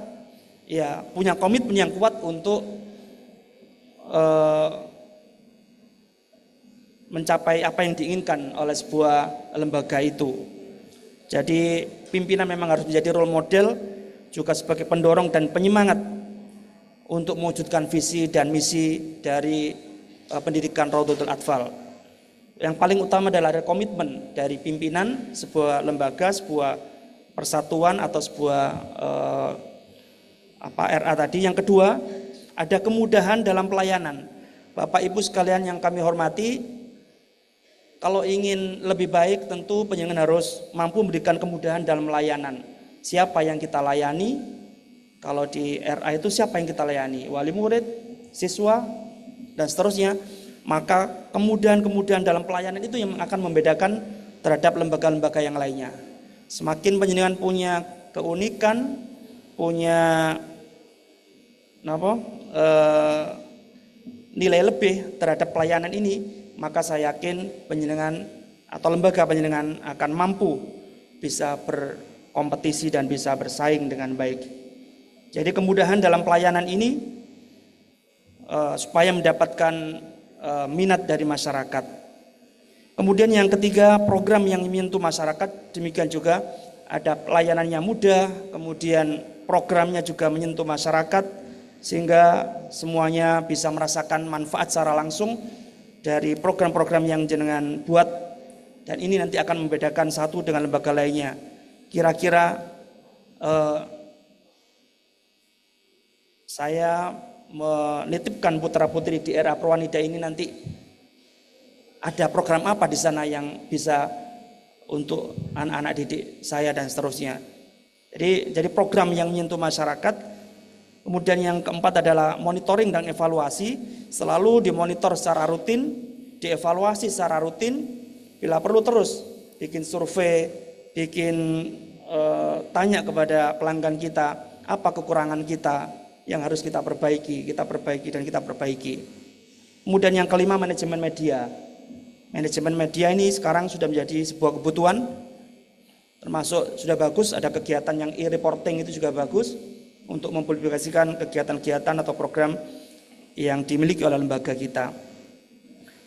ya punya komitmen yang kuat untuk mencapai apa yang diinginkan oleh sebuah lembaga itu. Jadi pimpinan memang harus menjadi role model juga sebagai pendorong dan penyemangat untuk mewujudkan visi dan misi dari pendidikan Raudhatul Atfal. Yang paling utama adalah ada komitmen dari pimpinan sebuah lembaga, sebuah persatuan atau sebuah RA tadi. Yang kedua, ada kemudahan dalam pelayanan. Bapak Ibu sekalian yang kami hormati, kalau ingin lebih baik tentu penjenengan harus mampu memberikan kemudahan dalam pelayanan. Siapa yang kita layani? Kalau di RA itu siapa yang kita layani? Wali murid, siswa, dan seterusnya. Maka kemudahan-kemudahan dalam pelayanan itu yang akan membedakan terhadap lembaga-lembaga yang lainnya. Semakin penjenengan punya keunikan, punya nilai lebih terhadap pelayanan ini, maka saya yakin penjenengan atau lembaga penjenengan akan mampu bisa berkompetisi dan bisa bersaing dengan baik. Jadi kemudahan dalam pelayanan ini supaya mendapatkan minat dari masyarakat. Kemudian yang ketiga, program yang menyentuh masyarakat, demikian juga ada pelayanannya mudah, kemudian programnya juga menyentuh masyarakat sehingga semuanya bisa merasakan manfaat secara langsung dari program-program yang jenengan buat, dan ini nanti akan membedakan satu dengan lembaga lainnya. Kira-kira saya menitipkan putra-putri di RA Purwanida ini nanti ada program apa di sana yang bisa untuk anak-anak didik saya dan seterusnya. Jadi program yang menyentuh masyarakat. Kemudian yang keempat adalah monitoring dan evaluasi, selalu dimonitor secara rutin, dievaluasi secara rutin, bila perlu terus bikin survei, bikin tanya kepada pelanggan kita, apa kekurangan kita yang harus kita perbaiki dan kita perbaiki. Kemudian yang kelima, manajemen media. Manajemen media ini sekarang sudah menjadi sebuah kebutuhan, termasuk sudah bagus, ada kegiatan yang e-reporting itu juga bagus, untuk mempublikasikan kegiatan-kegiatan atau program yang dimiliki oleh lembaga kita.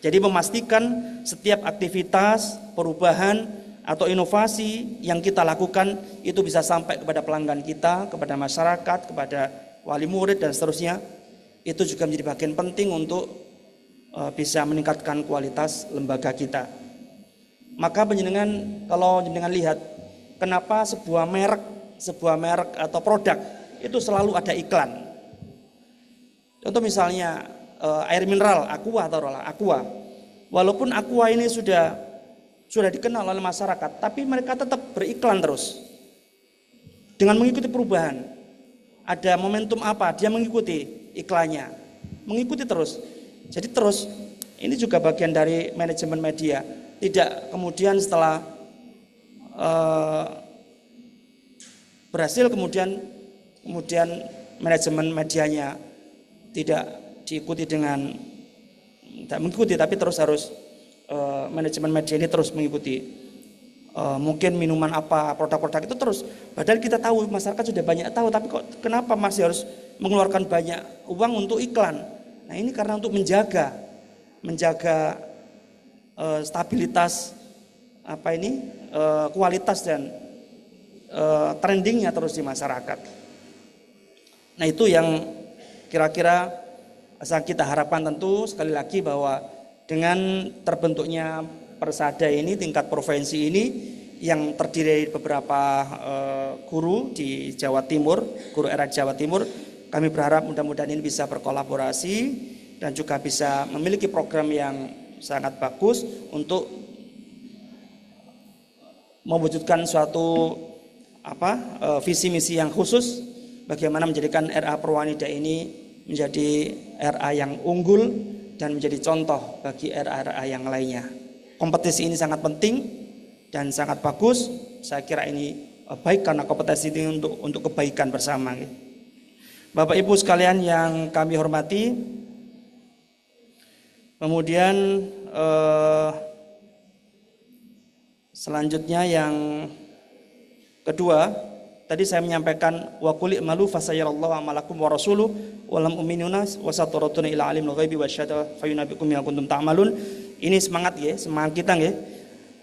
Jadi memastikan setiap aktivitas, perubahan atau inovasi yang kita lakukan itu bisa sampai kepada pelanggan kita, kepada masyarakat, kepada wali murid dan seterusnya. Itu juga menjadi bagian penting untuk bisa meningkatkan kualitas lembaga kita. Maka penjenengan, kalau penjenengan lihat kenapa sebuah merek atau produk itu selalu ada iklan. Contoh misalnya air mineral Aqua, taruhlah Aqua. Walaupun Aqua ini sudah dikenal oleh masyarakat, tapi mereka tetap beriklan terus. Dengan mengikuti perubahan. Ada momentum apa, dia mengikuti iklannya. Mengikuti terus. Jadi terus, ini juga bagian dari manajemen media. Tidak kemudian setelah berhasil kemudian manajemen medianya tidak diikuti dengan tidak mengikuti, tapi terus harus manajemen media ini terus mengikuti. Mungkin minuman apa, produk-produk itu terus, padahal kita tahu, masyarakat sudah banyak tahu, tapi kok kenapa masih harus mengeluarkan banyak uang untuk iklan? Nah ini karena untuk menjaga stabilitas kualitas dan trendingnya terus di masyarakat. Nah itu yang kira-kira kita harapkan, tentu sekali lagi bahwa dengan terbentuknya Persada ini, tingkat provinsi ini yang terdiri dari beberapa guru di Jawa Timur, guru RA Jawa Timur, kami berharap mudah-mudahan ini bisa berkolaborasi dan juga bisa memiliki program yang sangat bagus untuk mewujudkan suatu visi misi yang khusus bagaimana menjadikan RA Purwanida ini menjadi RA yang unggul dan menjadi contoh bagi RA-RA yang lainnya. Kompetisi ini sangat penting dan sangat bagus. Saya kira ini baik karena kompetisi ini untuk kebaikan bersama. Bapak Ibu sekalian yang kami hormati, kemudian selanjutnya yang kedua, tadi saya menyampaikan wa qul i'malu fasayarallahu amalakum wa rasuluhu wa lam uminuna wa saturatuna ila alimul ghaibi wasyahada fayunabbiukum bima kuntum ta'malun. Ini semangat ya, semangat kita ya.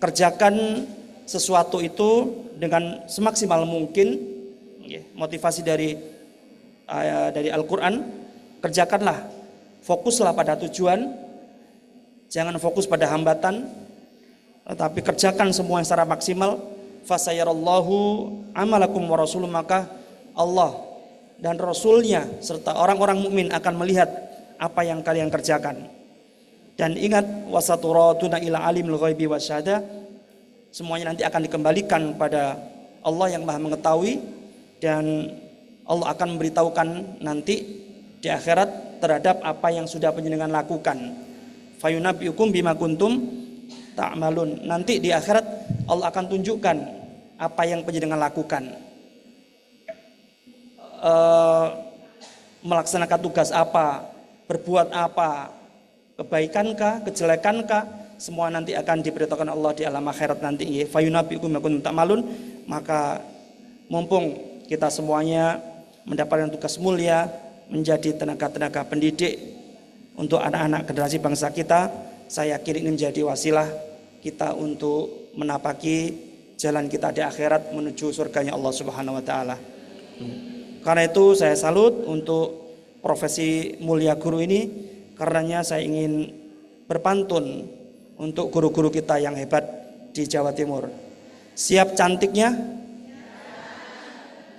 Kerjakan sesuatu itu dengan semaksimal mungkin ya. Motivasi dari Al-Qur'an, kerjakanlah, fokuslah pada tujuan, jangan fokus pada hambatan, tetapi kerjakan semua yang secara maksimal. Fasayarallahu amalakum wa rasuluhu, maka Allah dan Rasulnya serta orang-orang mukmin akan melihat apa yang kalian kerjakan. Dan ingat, wasaturatuna ila alimul ghaibi wasyahada, semuanya nanti akan dikembalikan pada Allah yang Maha mengetahui, dan Allah akan memberitahukan nanti di akhirat terhadap apa yang sudah panjenengan lakukan. Fayunabbiukum bima kuntum ta'malun. Nanti di akhirat Allah akan tunjukkan apa yang panjenengan lakukan. Melaksanakan tugas apa, berbuat apa, kebaikankah, kejelekankah, semua nanti akan diberitahukan Allah di alam akhirat nanti. Fayunabbiukum bima kuntum ta'malun. Maka mumpung kita semuanya mendapatkan tugas mulia menjadi tenaga-tenaga pendidik untuk anak-anak generasi bangsa kita, saya yakin ini menjadi wasilah kita untuk menapaki jalan kita di akhirat menuju surganya Allah Subhanahu wa taala. Karena itu saya salut untuk profesi mulia guru ini, karenanya saya ingin berpantun untuk guru-guru kita yang hebat di Jawa Timur. Siap cantiknya?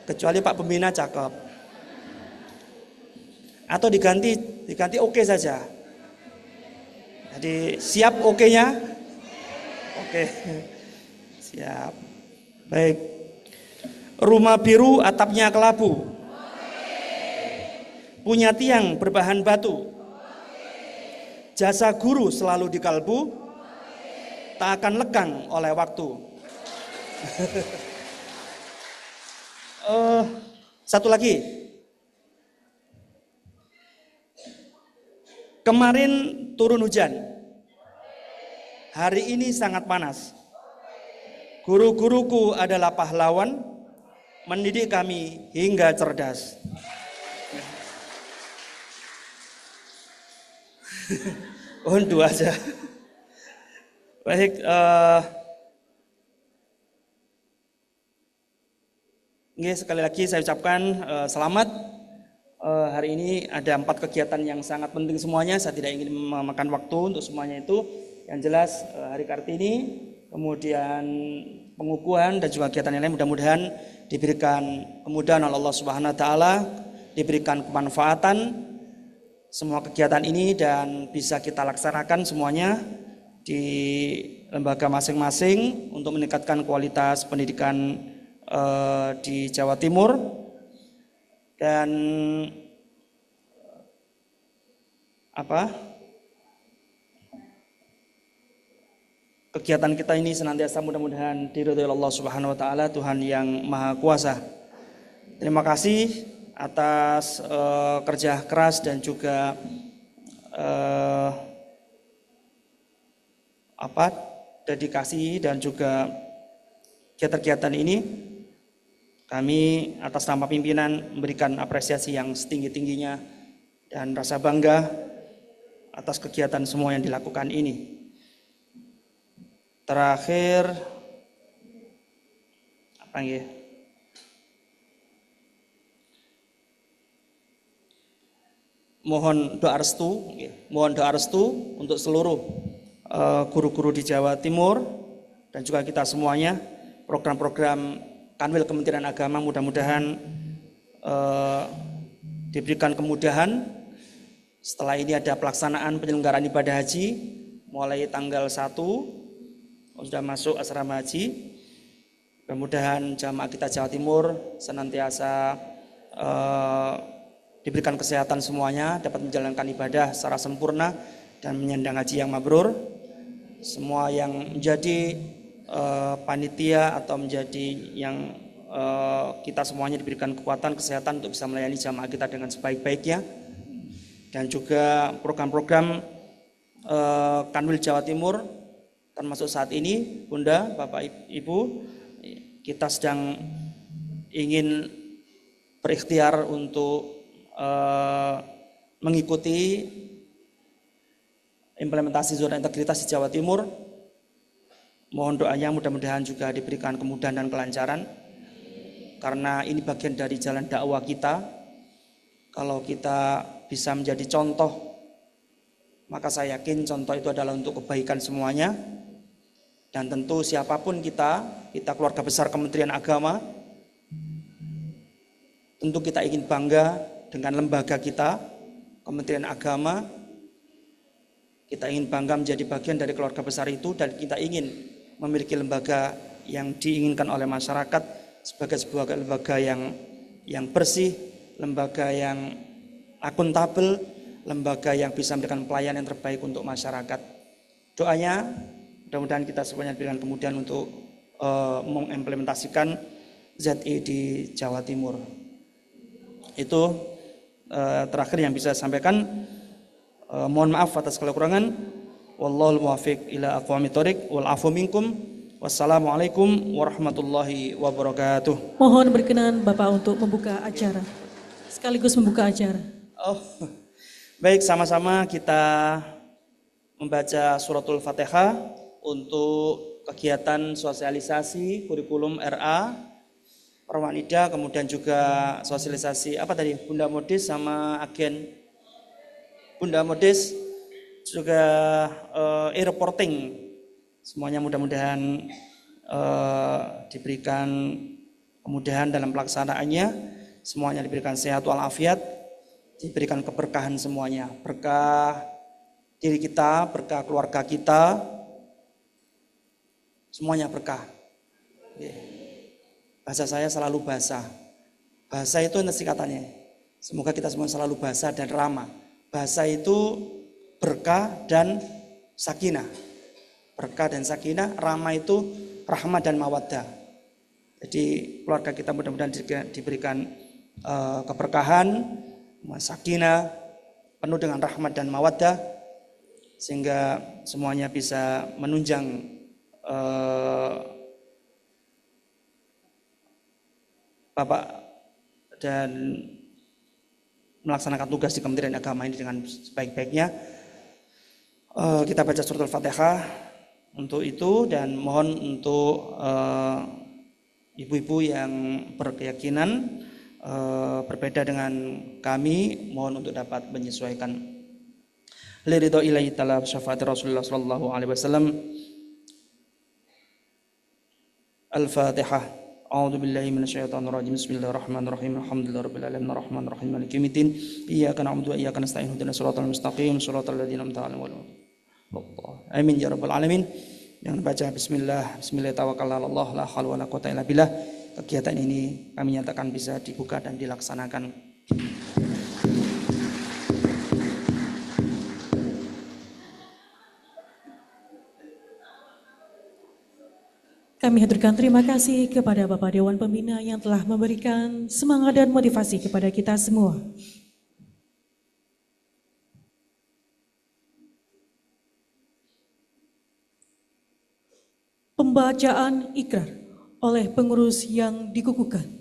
Kecuali Pak Pembina cakep. Atau diganti oke saja. Jadi siap oke-nya? Oke. Siap. Baik. Rumah biru atapnya kelabu. Punya tiang berbahan batu. Jasa guru selalu di kalbu. Tak akan lekang oleh waktu. Satu lagi. Kemarin turun hujan. Hari ini sangat panas. Guru-guruku adalah pahlawan, mendidik kami hingga cerdas. Dua aja. Baik, sekali lagi saya ucapkan selamat. Hari ini ada 4 kegiatan yang sangat penting semuanya. Saya tidak ingin memakan waktu untuk semuanya itu. Yang jelas Hari Kartini, kemudian pengukuhan dan juga kegiatan yang lain, mudah-mudahan diberikan kemudahan oleh Allah Subhanahu wa taala, diberikan kemanfaatan semua kegiatan ini dan bisa kita laksanakan semuanya di lembaga masing-masing untuk meningkatkan kualitas pendidikan di Jawa Timur. Dan kegiatan kita ini senantiasa mudah-mudahan diridhoi Allah Subhanahu wa taala, Tuhan yang Maha Kuasa. Terima kasih atas kerja keras dan juga dedikasi dan juga kegiatan-kegiatan ini. Kami atas nama pimpinan memberikan apresiasi yang setinggi-tingginya dan rasa bangga atas kegiatan semua yang dilakukan ini. Terakhir, mohon doa restu untuk seluruh guru-guru di Jawa Timur dan juga kita semuanya. Program-program Kanwil Kementerian Agama mudah-mudahan diberikan kemudahan. Setelah ini ada pelaksanaan penyelenggaraan ibadah haji mulai tanggal 1 sudah masuk asrama haji. Mudah-mudahan jamaah kita Jawa Timur senantiasa diberikan kesehatan semuanya, dapat menjalankan ibadah secara sempurna dan menyandang haji yang mabrur. Semua yang menjadi panitia atau menjadi yang kita semuanya diberikan kekuatan kesehatan untuk bisa melayani jamaah kita dengan sebaik-baiknya. Dan juga program-program Kanwil Jawa Timur termasuk saat ini Bunda, Bapak, Ibu, kita sedang ingin berikhtiar untuk mengikuti implementasi zona integritas di Jawa Timur, mohon doanya mudah-mudahan juga diberikan kemudahan dan kelancaran, karena ini bagian dari jalan dakwah kita. Kalau kita bisa menjadi contoh, maka saya yakin contoh itu adalah untuk kebaikan semuanya. Dan tentu siapapun kita keluarga besar Kementerian Agama, tentu kita ingin bangga dengan lembaga kita, Kementerian Agama. Kita ingin bangga menjadi bagian dari keluarga besar itu, dan kita ingin memiliki lembaga yang diinginkan oleh masyarakat sebagai sebuah lembaga yang bersih, lembaga yang akuntabel, lembaga yang bisa memberikan pelayanan yang terbaik untuk masyarakat. Doanya mudah-mudahan kita semuanya diberikan kemudahan untuk mengimplementasikan ZI di Jawa Timur. Itu terakhir yang bisa saya sampaikan. Mohon maaf atas kekurangan. Wallahul muwaffiq ila aqwamit thoriq wal afu minkum. Wassalamualaikum warahmatullahi wabarakatuh. Mohon berkenan Bapak untuk membuka acara, sekaligus membuka acara. Baik, sama-sama kita membaca suratul Fatihah untuk kegiatan sosialisasi kurikulum RA Perwanida, kemudian juga sosialisasi Bunda Modis sama agen Bunda Modis, juga e-reporting. Semuanya mudah-mudahan diberikan kemudahan dalam pelaksanaannya, semuanya diberikan sehat walafiat, diberikan keberkahan semuanya, berkah diri kita, berkah keluarga kita, semuanya berkah. Bahasa saya selalu basah. Bahasa itu nanti katanya. Semoga kita semua selalu basah dan ramah. Bahasa itu berkah dan sakinah. Berkah dan sakinah, ramah itu rahmat dan mawaddah. Jadi keluarga kita mudah-mudahan diberikan keberkahan, sakinah, penuh dengan rahmat dan mawaddah, sehingga semuanya bisa menunjang Bapak dan melaksanakan tugas di Kementerian Agama ini dengan sebaik-baiknya. Kita baca surat Al-Fatihah untuk itu, dan mohon untuk ibu-ibu yang berkeyakinan berbeda dengan kami, mohon untuk dapat menyesuaikan. Liridho ilahi ta'ala syafaati Rasulullah sallallahu alaihi wasallam. Al-Fatihah. A'udzu billahi minasyaitonir rajim. Bismillahirrahmanirrahim. Alhamdulillahirabbil alamin arrahmanir rahim maliki yaumiddin. Iyyaka na'budu wa iyyaka nasta'in. Ihdinas siratal mustaqim, siratal ladzina an'amta 'alaihim. Amin ya rabbal alamin. Yang baca bismillah, bismillah tawakkalna 'alallah, la haula wala quwwata illa billah. Kegiatan ini kami nyatakan bisa dibuka dan dilaksanakan. Kami haturkan terima kasih kepada Bapak Dewan Pembina yang telah memberikan semangat dan motivasi kepada kita semua. Pembacaan ikrar oleh pengurus yang dikukuhkan.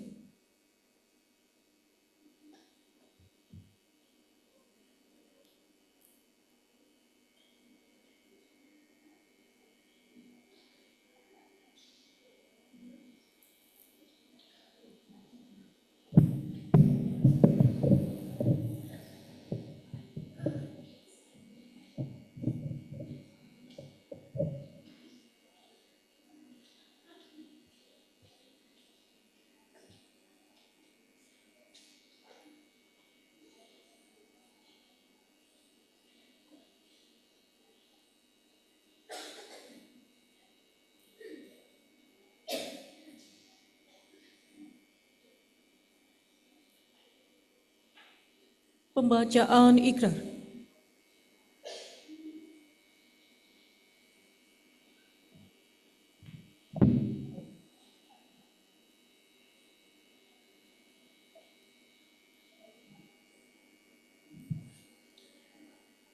Pembacaan ikrar.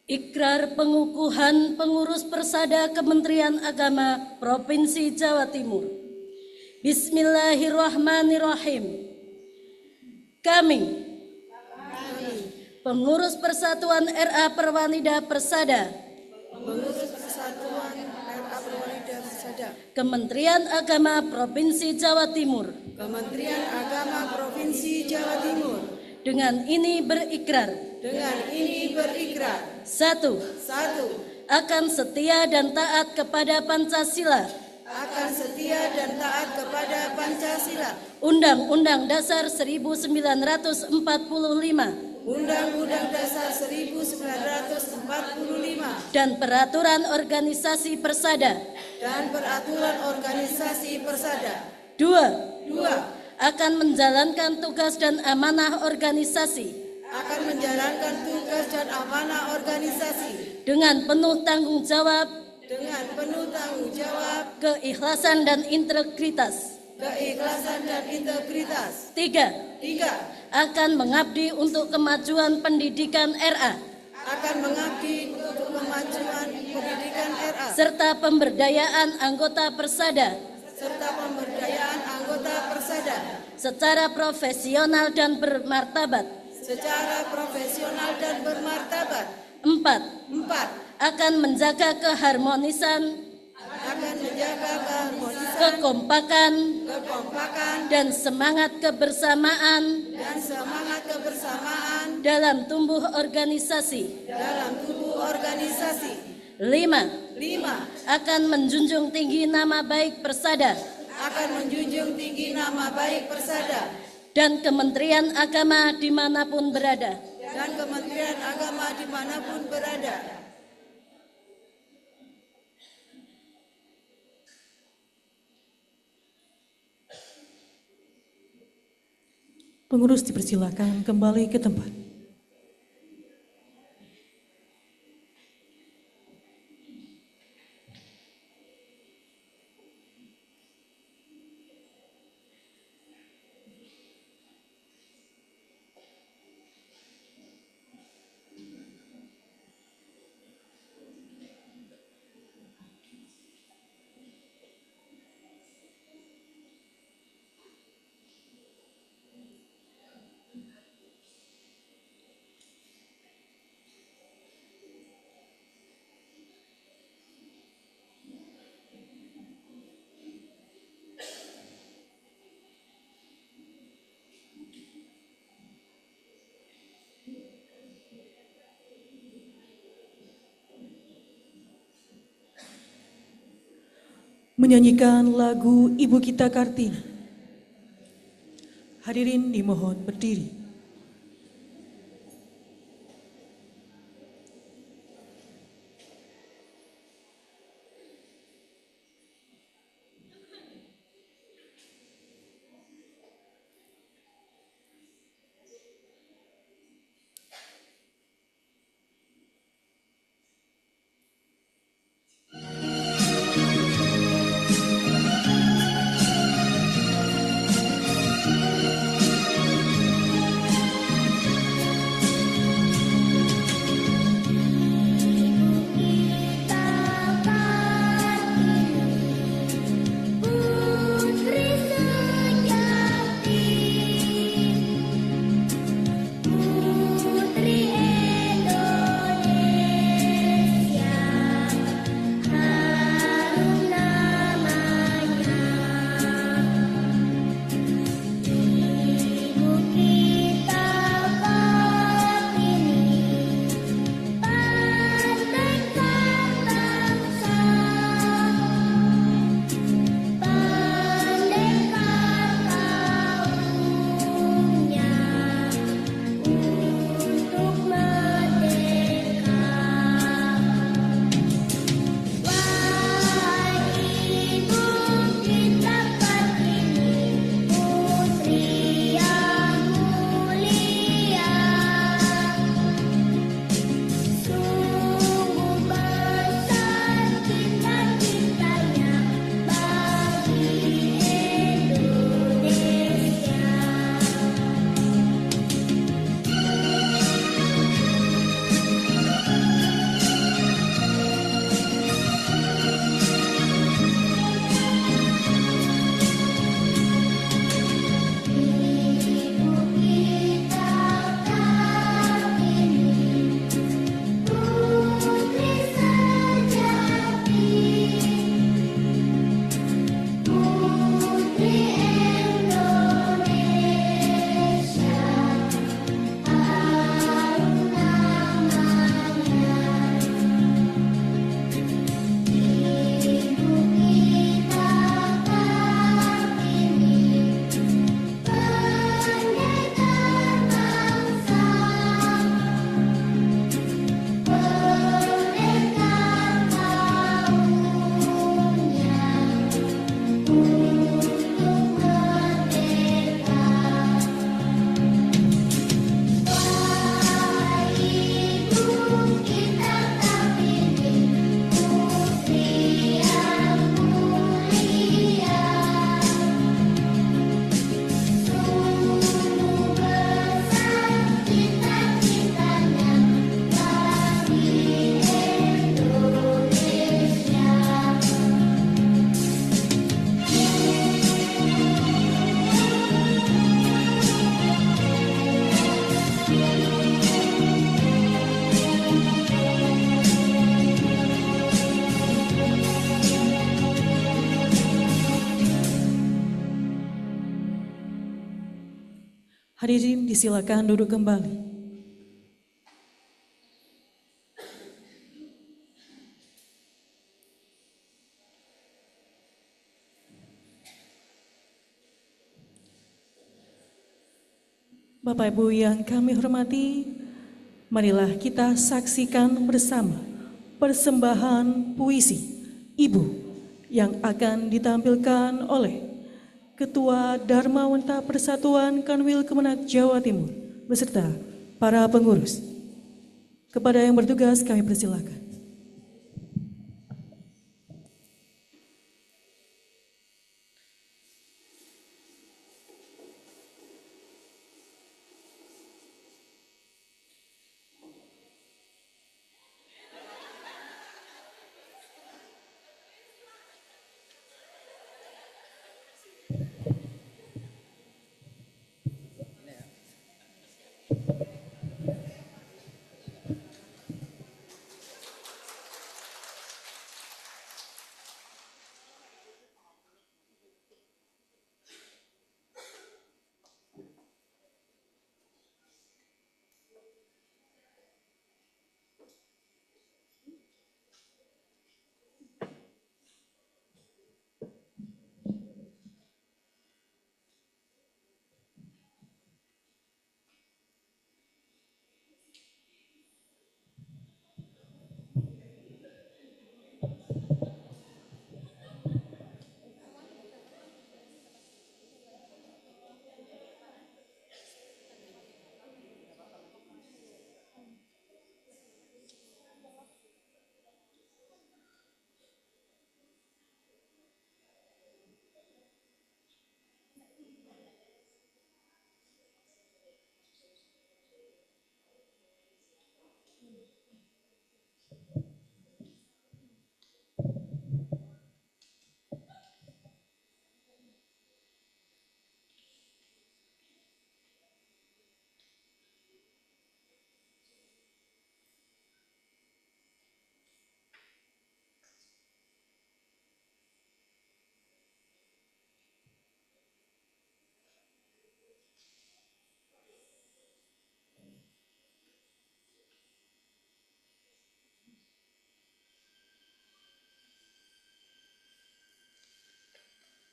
Ikrar pengukuhan pengurus Persada Kementerian Agama Provinsi Jawa Timur. Bismillahirrahmanirrahim. Kami, pengurus Persatuan RA Perwanida Persada, Kementerian Agama Provinsi Jawa Timur, dengan ini berikrar. Satu, akan setia dan taat kepada Pancasila. Undang-Undang Dasar 1945. Dan peraturan organisasi Persada. Dua, akan menjalankan tugas dan amanah organisasi. Dengan penuh tanggung jawab. Keikhlasan dan integritas. Tiga, akan mengabdi untuk kemajuan pendidikan RA. Serta pemberdayaan anggota Persada. Secara profesional dan bermartabat. Empat, akan menjaga keharmonisan, kekompakan, dan semangat kebersamaan dalam tumbuh organisasi. Lima, akan menjunjung tinggi nama baik Persada dan Kementerian Agama dimanapun berada. Pengurus dipersilakan kembali ke tempat. Menyanyikan lagu Ibu Kita Kartini. Hadirin dimohon berdiri. Hadirin disilakan duduk kembali. Bapak Ibu yang kami hormati, marilah kita saksikan bersama persembahan puisi Ibu yang akan ditampilkan oleh Ketua Dharma Wenta Persatuan Kanwil Kemenak Jawa Timur beserta para pengurus. Kepada yang bertugas kami persilakan.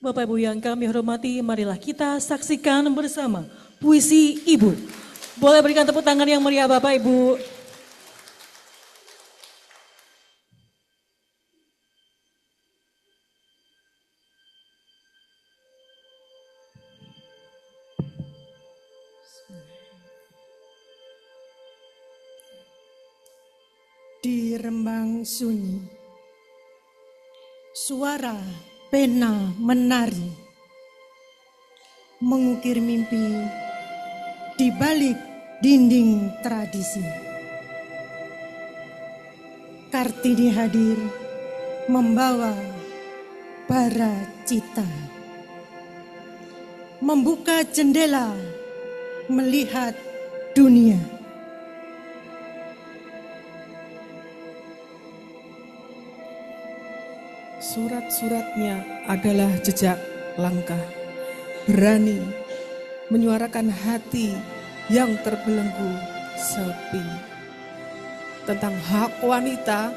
Bapak Ibu yang kami hormati, marilah kita saksikan bersama puisi Ibu. Boleh berikan tepuk tangan yang meriah Bapak Ibu. Di rembang sunyi, suara pena menari, mengukir mimpi di balik dinding tradisi. Kartini hadir membawa bara cita, membuka jendela melihat dunia. Surat-suratnya adalah jejak langkah, berani menyuarakan hati yang terbelenggu sepi. Tentang hak wanita,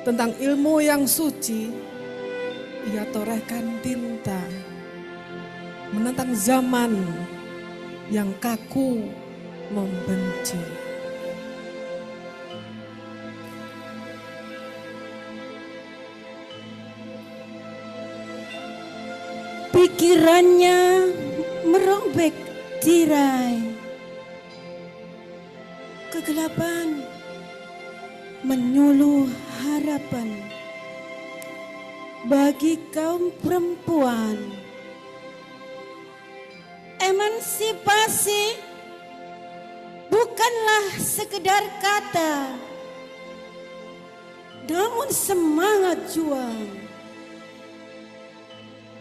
tentang ilmu yang suci, ia torehkan tinta. Menentang zaman yang kaku membenci. Pikirannya merobek tirai, kegelapan menyuluh harapan bagi kaum perempuan. Emansipasi bukanlah sekedar kata, namun semangat juang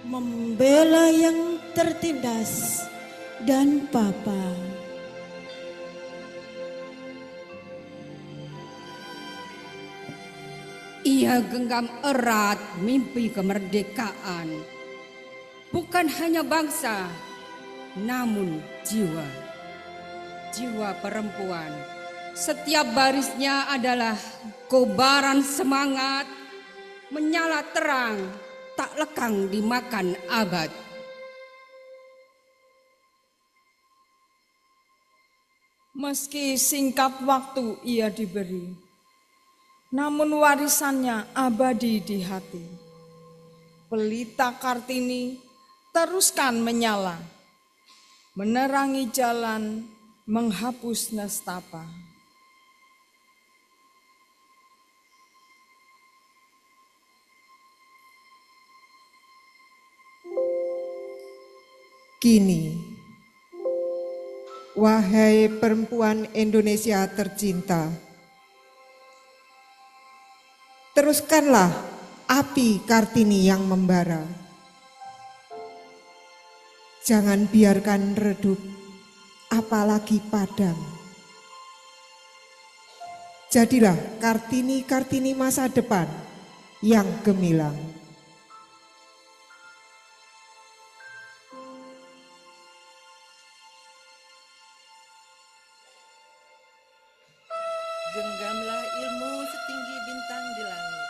membela yang tertindas dan papa. Ia genggam erat mimpi kemerdekaan, bukan hanya bangsa, namun jiwa. jiwa perempuan. Setiap barisnya adalah kobaran semangat, menyala terang, tak lekang dimakan abad. Meski singkat waktu ia diberi, namun warisannya abadi di hati. Pelita Kartini teruskan menyala, menerangi jalan, menghapus nestapa. Kini, wahai perempuan Indonesia tercinta, teruskanlah api Kartini yang membara. Jangan biarkan redup, apalagi padam. Jadilah Kartini-Kartini masa depan yang gemilang. Genggamlah ilmu setinggi bintang di langit.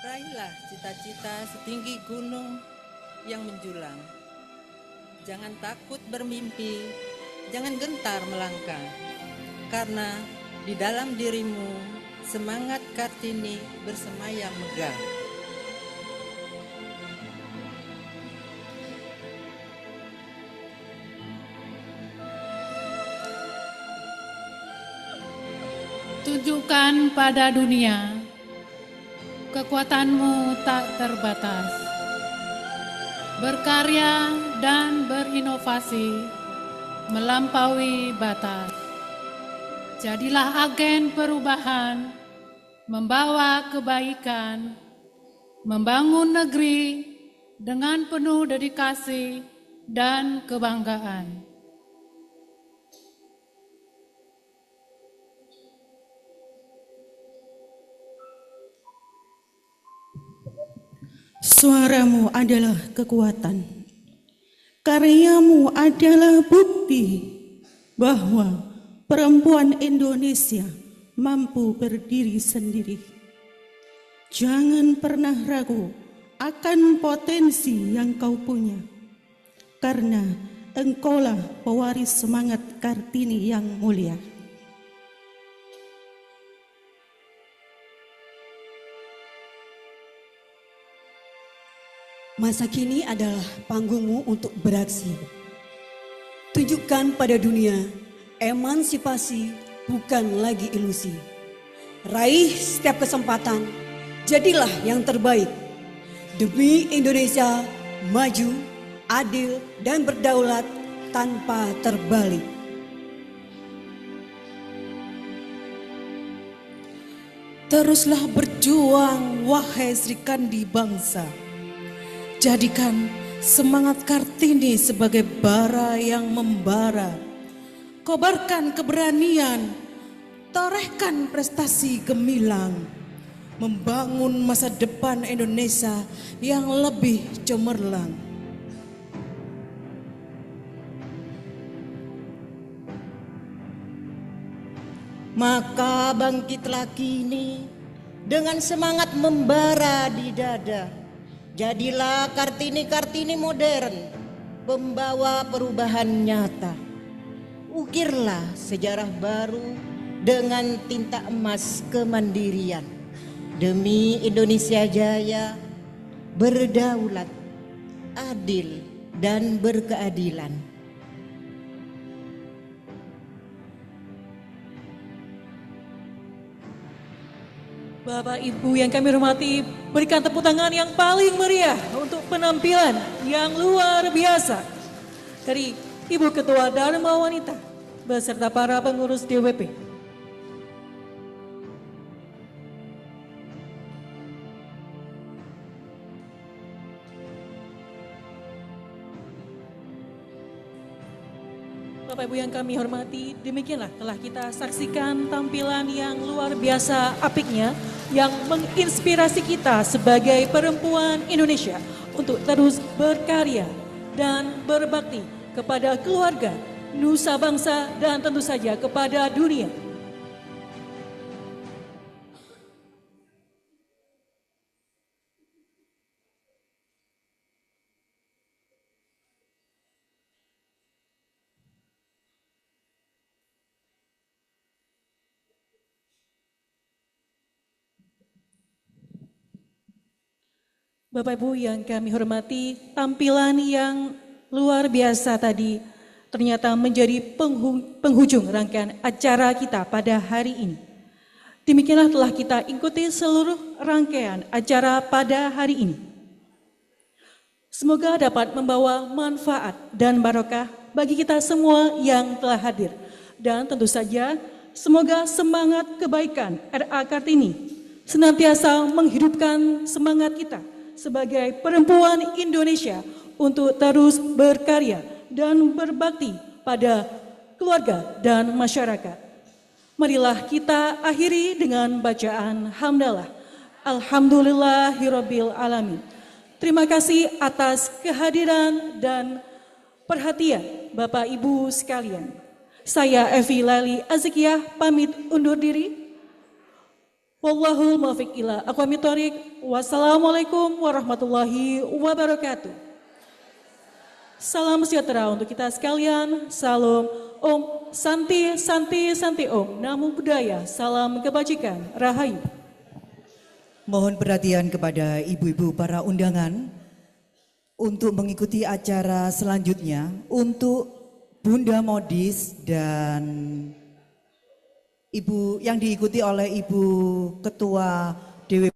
Raihlah cita-cita setinggi gunung yang menjulang. Jangan takut bermimpi, jangan gentar melangkah. Karena di dalam dirimu semangat Kartini bersemayam megah. Tunjukkan pada dunia, kekuatanmu tak terbatas. Berkarya dan berinovasi melampaui batas. Jadilah agen perubahan, membawa kebaikan, membangun negeri dengan penuh dedikasi dan kebanggaan. Suaramu adalah kekuatan. Karyamu adalah bukti bahwa perempuan Indonesia mampu berdiri sendiri. Jangan pernah ragu akan potensi yang kau punya, karena engkaulah pewaris semangat Kartini yang mulia. Masa kini adalah panggungmu untuk beraksi. Tunjukkan pada dunia, emansipasi bukan lagi ilusi. Raih setiap kesempatan, jadilah yang terbaik. Demi Indonesia maju, adil, dan berdaulat tanpa terbalik. Teruslah berjuang, wahai Sri Kandi bangsa. Jadikan semangat Kartini sebagai bara yang membara. Kobarkan keberanian, torehkan prestasi gemilang. Membangun masa depan Indonesia yang lebih cemerlang. Maka bangkitlah kini dengan semangat membara di dada. Jadilah Kartini-Kartini modern, pembawa perubahan nyata. Ukirlah sejarah baru dengan tinta emas kemandirian. Demi Indonesia jaya, berdaulat, adil, dan berkeadilan. Bapak Ibu yang kami hormati, berikan tepuk tangan yang paling meriah untuk penampilan yang luar biasa dari Ibu Ketua Dharma Wanita beserta para pengurus DWP. Bapak Ibu yang kami hormati, demikianlah telah kita saksikan tampilan yang luar biasa apiknya yang menginspirasi kita sebagai perempuan Indonesia untuk terus berkarya dan berbakti kepada keluarga nusa bangsa, dan tentu saja kepada dunia. Bapak Ibu yang kami hormati, tampilan yang luar biasa tadi ternyata menjadi penghujung rangkaian acara kita pada hari ini. Demikianlah telah kita ikuti seluruh rangkaian acara pada hari ini. Semoga dapat membawa manfaat dan barokah bagi kita semua yang telah hadir. Dan tentu saja semoga semangat kebaikan RA Kartini senantiasa menghidupkan semangat kita sebagai perempuan Indonesia untuk terus berkarya dan berbakti pada keluarga dan masyarakat. Marilah kita akhiri dengan bacaan hamdalah. Alhamdulillahirabbil alamin. Terima kasih atas kehadiran dan perhatian Bapak Ibu sekalian. Saya Evi Lali Azkiyah pamit undur diri. Wallahul muwaffiq ila aqwamit thoriq. Wassalamualaikum warahmatullahi wabarakatuh. Salam sejahtera untuk kita sekalian. Salam Om Santi Santi Santi Om. Namo Buddhaya. Salam kebajikan. Rahayu. Mohon perhatian kepada ibu-ibu para undangan untuk mengikuti acara selanjutnya untuk Bunda Modis dan Ibu yang diikuti oleh Ibu Ketua DW